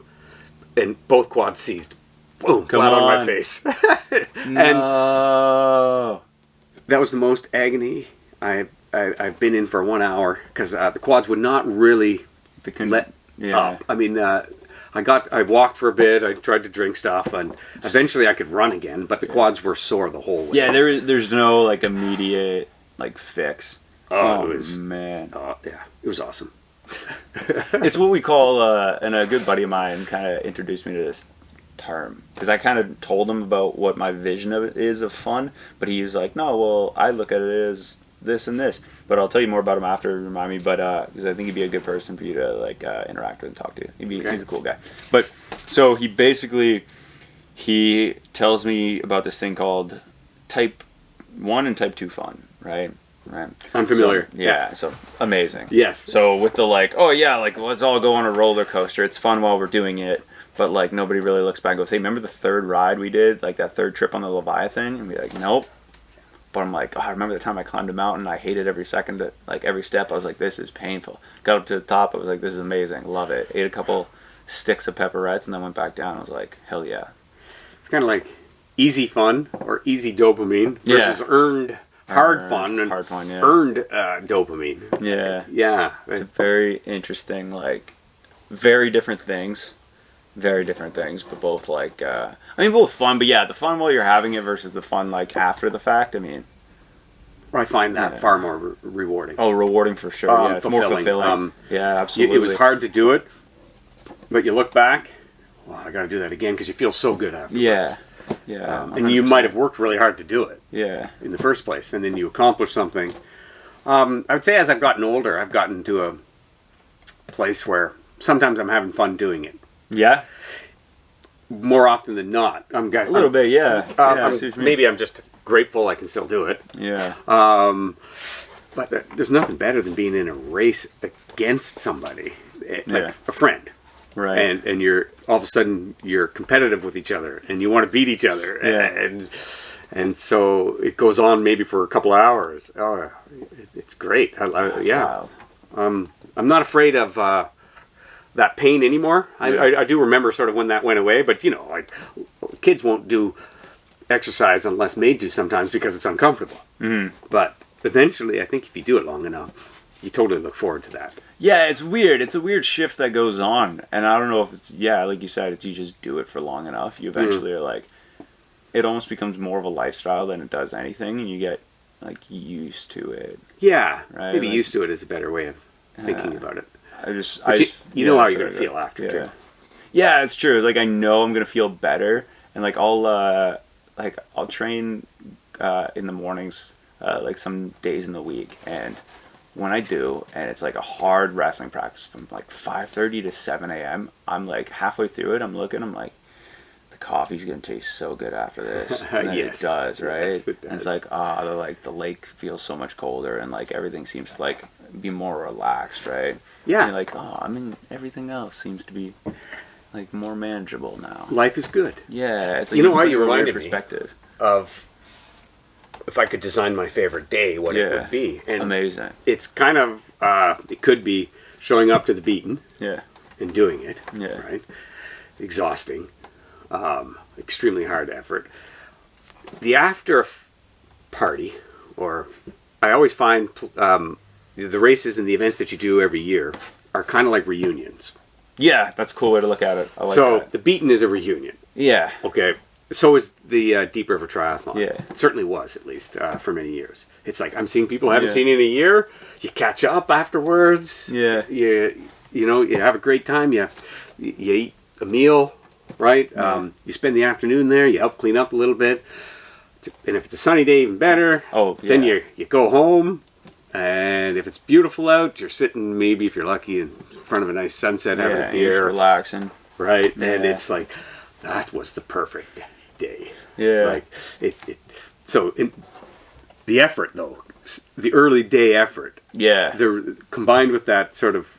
and both quads seized. Boom! Flat on my face. No. That was the most agony I've been in for 1 hour, because the quads would not really let up. I mean, I walked for a bit. I tried to drink stuff, and eventually I could run again. But the quads were sore the whole way. Yeah, there's no like immediate like fix. Oh, it was, man. Yeah, it was awesome. It's what we call, and a good buddy of mine kind of introduced me to this term, because I kind of told him about what my vision of it is of fun, but he was like, no, well, I look at it as this and this, but I'll tell you more about him after, remind me, but because I think he'd be a good person for you to like interact with and talk to. He's a cool guy. But so he tells me about this thing called type 1 and type 2 fun, right? Right. Unfamiliar. So, yeah, so amazing. Yes. So with the like, oh yeah, like let's all go on a roller coaster. It's fun while we're doing it, but like nobody really looks back and goes, hey, remember the third ride we did, like that third trip on the Leviathan? And be like, nope. But I'm like, oh, I remember the time I climbed a mountain. I hated every second, like every step. I was like, this is painful. Got up to the top. I was like, this is amazing. Love it. Ate a couple sticks of pepperettes and then went back down. I was like, hell yeah. It's kind of like easy fun or easy dopamine versus earned hard fun and earned dopamine. Yeah. Yeah. It's a very interesting, like, very different things. Very different things, but both like, I mean, both fun, but yeah, the fun while you're having it versus the fun like after the fact. I mean, I find that far more rewarding. Oh, rewarding for sure. Yeah, it's more fulfilling. Yeah, absolutely. It was hard to do it, but you look back, well, I got to do that again because you feel so good afterwards. Yeah, yeah. And you might have worked really hard to do it. Yeah. In the first place, and then you accomplish something. I would say as I've gotten older, I've gotten to a place where sometimes I'm having fun doing it. Yeah. More often than not, a little bit, yeah. Maybe I'm just grateful I can still do it. Yeah. But there's nothing better than being in a race against somebody, like a friend. Right. And you're all of a sudden you're competitive with each other, and you want to beat each other, and so it goes on maybe for a couple of hours. Oh, it's great. Yeah. I'm not afraid of that pain anymore. I do remember sort of when that went away, but you know, like kids won't do exercise unless made to sometimes because it's uncomfortable. But eventually, I think if you do it long enough, you totally look forward to that. Yeah, it's weird. It's a weird shift that goes on, and I don't know if it's like you said, it's you just do it for long enough. You eventually are like, it almost becomes more of a lifestyle than it does anything, and you get like used to it. Yeah, right? Maybe like, used to it is a better way of thinking about it. You know how you're gonna feel after too. Yeah, it's true. Like I know I'm gonna feel better, and like I'll train in the mornings, like some days in the week, and when I do, and it's like a hard wrestling practice from like 5:30 to 7 a.m. I'm like halfway through it. I'm like, the coffee's gonna taste so good after this. And then yes. It does, right? Yes, it does. And it's like, the lake feels so much colder, and like everything seems to like be more relaxed, right? Yeah. And you're like, everything else seems to be like more manageable now. Life is good. Yeah, it's like, you know what you reminded perspective me of. If I could design my favorite day, what it would be. And amazing. It's kind of, it could be showing up to the beaten. Yeah. And doing it. Yeah. Right? Exhausting. Extremely hard effort. The after party, or I always find the races and the events that you do every year are kind of like reunions. Yeah, that's a cool way to look at it. I like so that. The beaten is a reunion. Yeah. Okay. So is the Deep River Triathlon. Yeah. It certainly was, at least, for many years. It's like, I'm seeing people I haven't seen in a year. You catch up afterwards. Yeah. You know, you have a great time. You eat a meal, right? Yeah. You spend the afternoon there. You help clean up a little bit. And if it's a sunny day, even better. Oh, yeah. Then you go home. And if it's beautiful out, you're sitting, maybe if you're lucky, in front of a nice sunset, having a beer. Just relaxing. Right? Yeah. And it's like, that was the perfect day. Yeah. Like the effort though, the early day effort. Yeah. They're combined with that sort of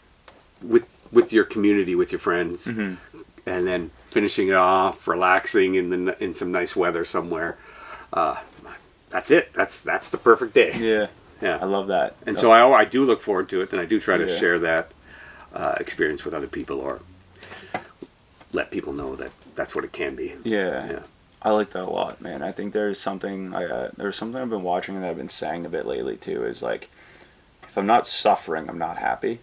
with your community, with your friends, and then finishing it off, relaxing in some nice weather somewhere. That's it. That's the perfect day. Yeah. Yeah. I love that. And so I do look forward to it, and I do try to share that experience with other people, or let people know that that's what it can be. Yeah. I like that a lot, man. I think there's something I've been watching and I've been saying a bit lately too, is like, if I'm not suffering, I'm not happy.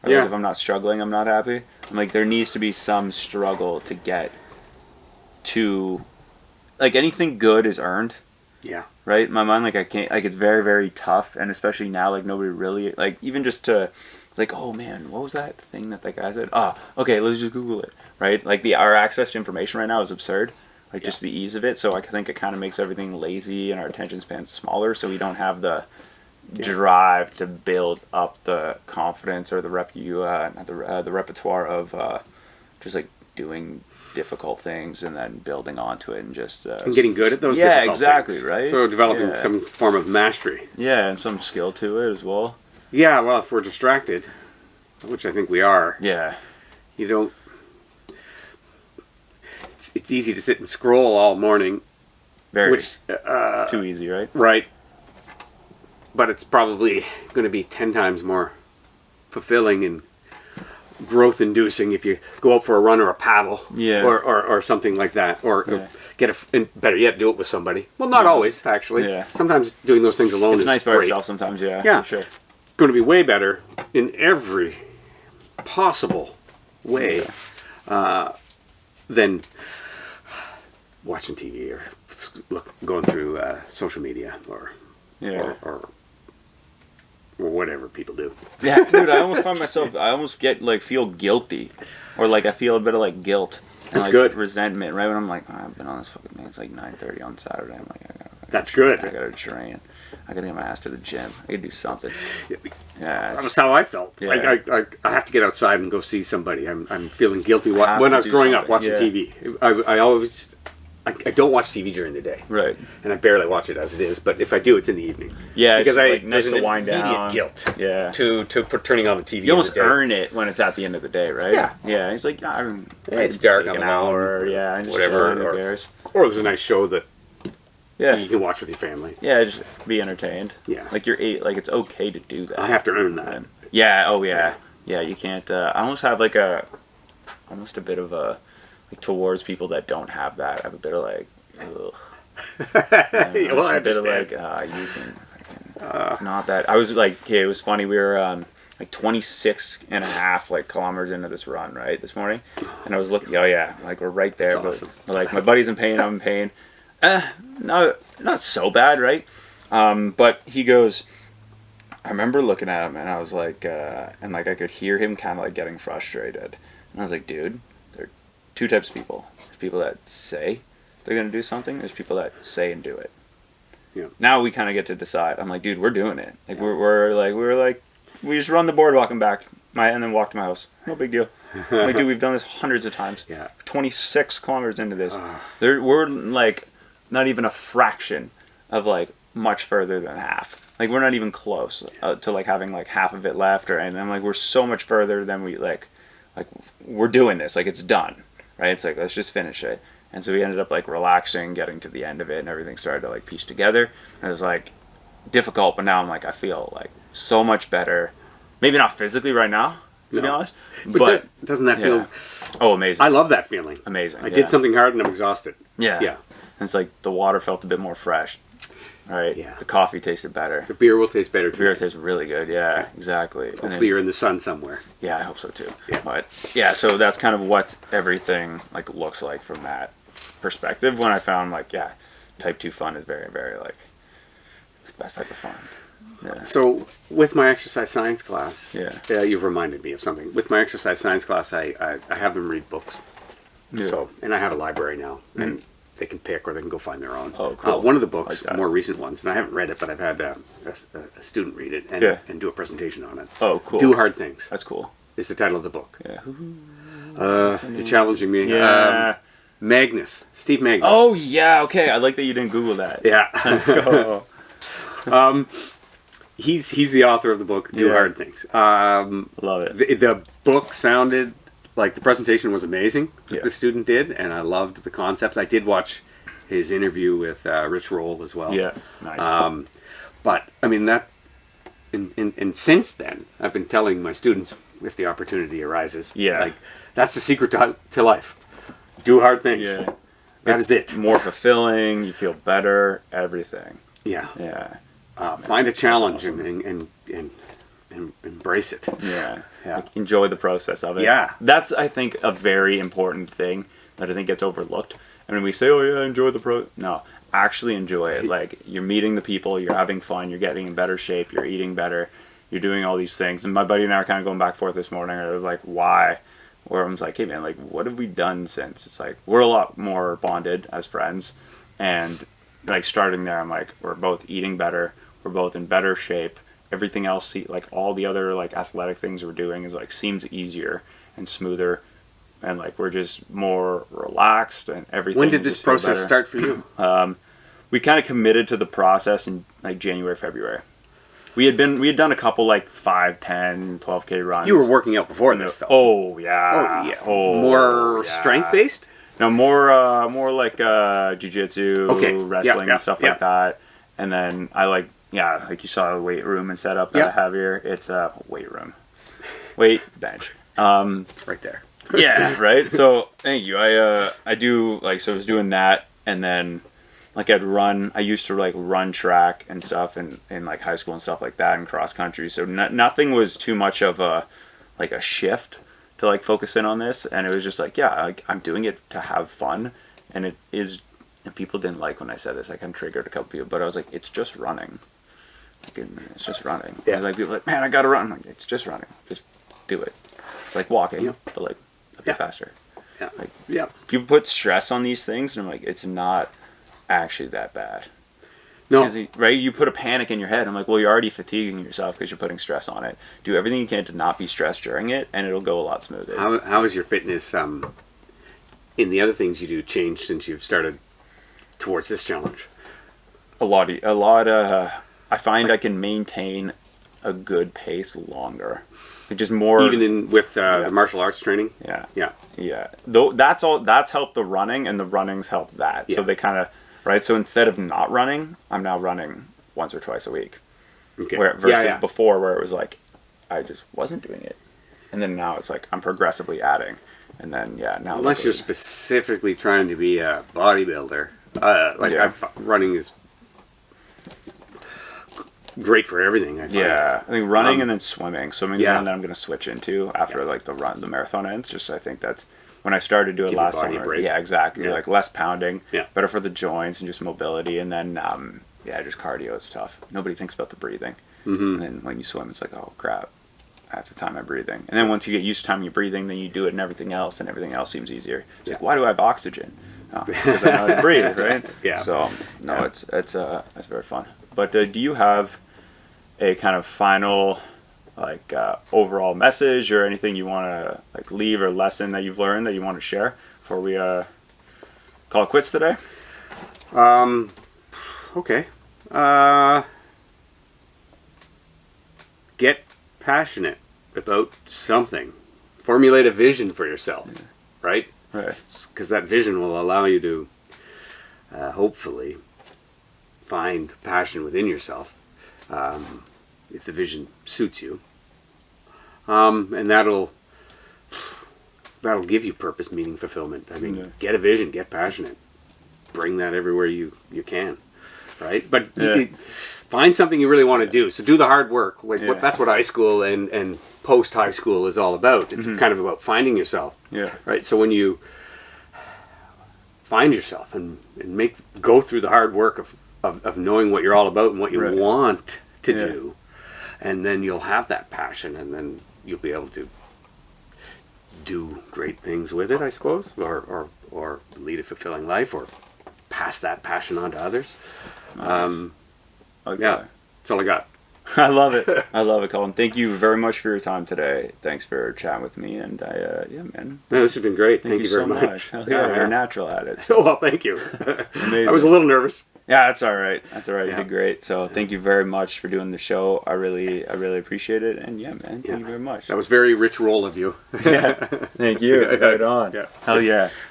Or like if I'm not struggling, I'm not happy. I'm like, there needs to be some struggle to get to, like, anything good is earned. Yeah. Right? In my mind, like, I can't, like, it's very, very tough. And especially now, like, nobody really, like, even just to, like, oh man, what was that thing that guy said? Okay, let's just Google it. Right? Like, our access to information right now is absurd. Like, just the ease of it. So I think it kind of makes everything lazy and our attention span smaller, so we don't have the drive to build up the confidence or the repertoire of just, like, doing difficult things and then building onto it and just and getting good at those yeah, difficult exactly, things. right? So developing Yeah. some form of mastery. Yeah, and some skill to it as well. Yeah, well, if we're distracted, which I think we are, Yeah. you don't... It's easy to sit and scroll all morning, Very. which... Too easy, right? right. But it's probably going to be 10 times more fulfilling and growth-inducing if you go out for a run or a paddle, Yeah. or something like that, or Yeah. and better yet, do it with somebody. Well, not always, actually. Yeah. Sometimes doing those things alone It's is nice by great. yourself sometimes, yeah. Yeah. For sure. It's going to be way better in every possible way than watching TV or going through social media or Yeah. or whatever people do. Yeah, dude, I almost find myself, I almost get, like, feel guilty. Or, like, I feel a bit of, like, guilt. And, That's like, good. resentment, right? When I'm like, oh, I've been on this fucking, man, it's like 9:30 on Saturday. I'm like, That's good. I gotta train. I gotta get my ass to the gym. I gotta do something. Yeah. That's how I felt. Yeah. Like I have to get outside and go see somebody. I'm feeling guilty Have when to I was do growing up something, watching yeah. TV. I always I don't watch TV during the day, Right. and I barely watch it as it is. But if I do, it's in the evening. Yeah, because it's, like, nice there's to wind immediate down. guilt. Yeah. To turning on the TV. You almost in the day. earn it when it's at the end of the day, right? Yeah. Yeah. It's like, I It's dark take on an the mountain, hour. Yeah. And just whatever, chilling, who or- cares? Or there's a nice show that Yeah. you can watch with your family. Yeah. Just be entertained. Yeah. Like like it's okay to do that. I have to earn that. Yeah. Oh yeah. Yeah. You can't. I almost have like almost a bit of a like towards people that don't have that. I have a bit of like, ugh. Well, I a bit of understand. like, you can. It's not that. I was like, okay, it was funny. We were like 26 and a half like kilometers into this run, right, this morning, and I was looking. Oh yeah, like we're right there. That's awesome. But like my buddy's in pain. I'm in pain. No, not so bad, right? But he goes. I remember looking at him and I was like, and like I could hear him kind of like getting frustrated. And I was like, dude, there are two types of people. There's people that say they're gonna do something. There's people that say and do it. Yeah. Now we kind of get to decide. I'm like, dude, we're doing it. Like we just run the boardwalk and back, and then walk to my house. No big deal. I'm like, dude, we've done this hundreds of times. Yeah. 26 kilometers into this, we're like not even a fraction of like much further than half. Like we're not even close to like having like half of it left, and I'm like we're so much further than we like we're doing this. Like it's done, right? It's like let's just finish it. And so we ended up like relaxing, getting to the end of it, and everything started to like piece together. And it was like difficult, but now I'm like I feel like so much better. Maybe not physically right now, to be honest, but doesn't that yeah. feel? Oh, amazing! I love that feeling. Amazing. I did something hard and I'm exhausted. Yeah. Yeah. And it's like the water felt a bit more fresh. Right. Yeah. The coffee tasted better. The beer will taste better. The beer tastes really good. Yeah. Exactly. And Hopefully you're in the sun somewhere. yeah, I hope so too. Yeah. But yeah, so that's kind of what everything like looks like from that perspective. When I found like type 2 fun is very, very like it's the best type of fun. Yeah. So with my exercise science class, Yeah. you've reminded me of something. With my exercise science class, I have them read books. Yeah. So and I have a library now, and they can pick or they can go find their own. Oh, cool. One of the books, Like that. more recent ones, and I haven't read it, but I've had a student read it and, Yeah. and do a presentation on it. Oh, cool. Do Hard Things That's cool. is the title of the book. Yeah. You're challenging me. Yeah. Magnus. Steve Magnus. Oh yeah. Okay. I like that you didn't Google that. Yeah. Let's go. He's the author of the book, Do Yeah. Hard Things. Love it. The book sounded like the presentation was amazing that Yeah. the student did, and I loved the concepts. I did watch his interview with Rich Roll as well. Yeah. Nice. But I mean that, and since then, I've been telling my students if the opportunity arises, Yeah. like that's the secret to life. Do hard things. Yeah. That is it. More fulfilling. You feel better. Everything. Yeah. Yeah. Find a challenge awesome. and embrace it. Yeah. Yeah. Like, enjoy the process of it. Yeah. That's, I think, a very important thing that I think gets overlooked. I mean, we say, oh, yeah, enjoy the No, actually enjoy it. Like, you're meeting the people, you're having fun, you're getting in better shape, you're eating better, you're doing all these things. And my buddy and I are kind of going back and forth this morning. I was like, why? Where I was like, hey, man, like, what have we done since? It's like, we're a lot more bonded as friends. And, like, starting there, I'm like, we're both eating better. We're both in better shape. Everything else, like all the other like athletic things we're doing is like seems easier and smoother and like we're just more relaxed and everything. When did this just feel process better. start for you? We kind of committed to the process in like January, February. We had done a couple like 5, 10, 12K runs. You were working out before this, though. Oh yeah. More strength based. No, more like jiu-jitsu, wrestling and stuff like that. And then I like you saw the weight room and setup that I have here. It's a weight room. Weight bench. Right there. Yeah, right? So, thank you. I do like so I was doing that, and then like I used to like run track and stuff in like high school and stuff like that, and cross country. So nothing was too much of a shift to like focus in on this, and it was just like, I'm doing it to have fun, and it is, and people didn't like when I said this. I kind of triggered a couple people, but I was like, it's just running. Like, it's just running. Yeah. And like people were like, man, I gotta run. I'm like, it's just running. Just do it. It's like walking, but like a bit faster. Yeah. Like, people put stress on these things, and I'm like, it's not actually that bad. No. Right? You put a panic in your head. I'm like, well, you're already fatiguing yourself because you're putting stress on it. Do everything you can to not be stressed during it, and it'll go a lot smoother. How has your fitness in the other things you do changed since you've started towards this challenge? A lot. I find I can maintain a good pace longer. Just more. Even with the martial arts training. Yeah. Though that's helped the running, and the running's helped that. Yeah. So they kind of right. So instead of not running, I'm now running once or twice a week. Okay. Versus before, where it was like I just wasn't doing it, and then now it's like I'm progressively adding, and then now. Unless you're specifically trying to be a bodybuilder, running is great for everything. I find. I think running and then swimming. Swimming is one that I'm going to switch into after like the marathon ends. Just I think that's when I started to do it last summer. Break. Yeah, exactly. Yeah. Like less pounding, better for the joints and just mobility. And then just cardio is tough. Nobody thinks about the breathing. Mm-hmm. And then when you swim, it's like, oh crap, I have to time my breathing. And then once you get used to timing your breathing, then you do it and everything else seems easier. It's like, why do I have oxygen? Oh, because I know how to breathe, right? Yeah. So it's very fun. But do you have a kind of final overall message or anything you want to like leave or lesson that you've learned that you want to share before we call it quits today? Okay. Get passionate about something. Formulate a vision for yourself, right? Because that vision will allow you to hopefully find passion within yourself. If the vision suits you, and that'll give you purpose, meaning, fulfillment. I mean, get a vision, get passionate, bring that everywhere you can, right? But find something you really want to do. So do the hard work. That's what high school and post high school is all about. It's kind of about finding yourself, right? So when you find yourself and go through the hard work of knowing what you're all about and what you want to do, and then you'll have that passion, and then you'll be able to do great things with it, I suppose, or lead a fulfilling life, or pass that passion on to others. Okay. Yeah, that's all I got. I love it, Colin. Thank you very much for your time today. Thanks for chatting with me, and man. No, this has been great. Thank you very much. You're a natural at it. So. Oh, well, thank you. I was a little nervous. Yeah, that's all right. You did great. So thank you very much for doing the show. I really appreciate it. And man, thank you very much. That was very rich role of you. Thank you. Right on. Hell yeah.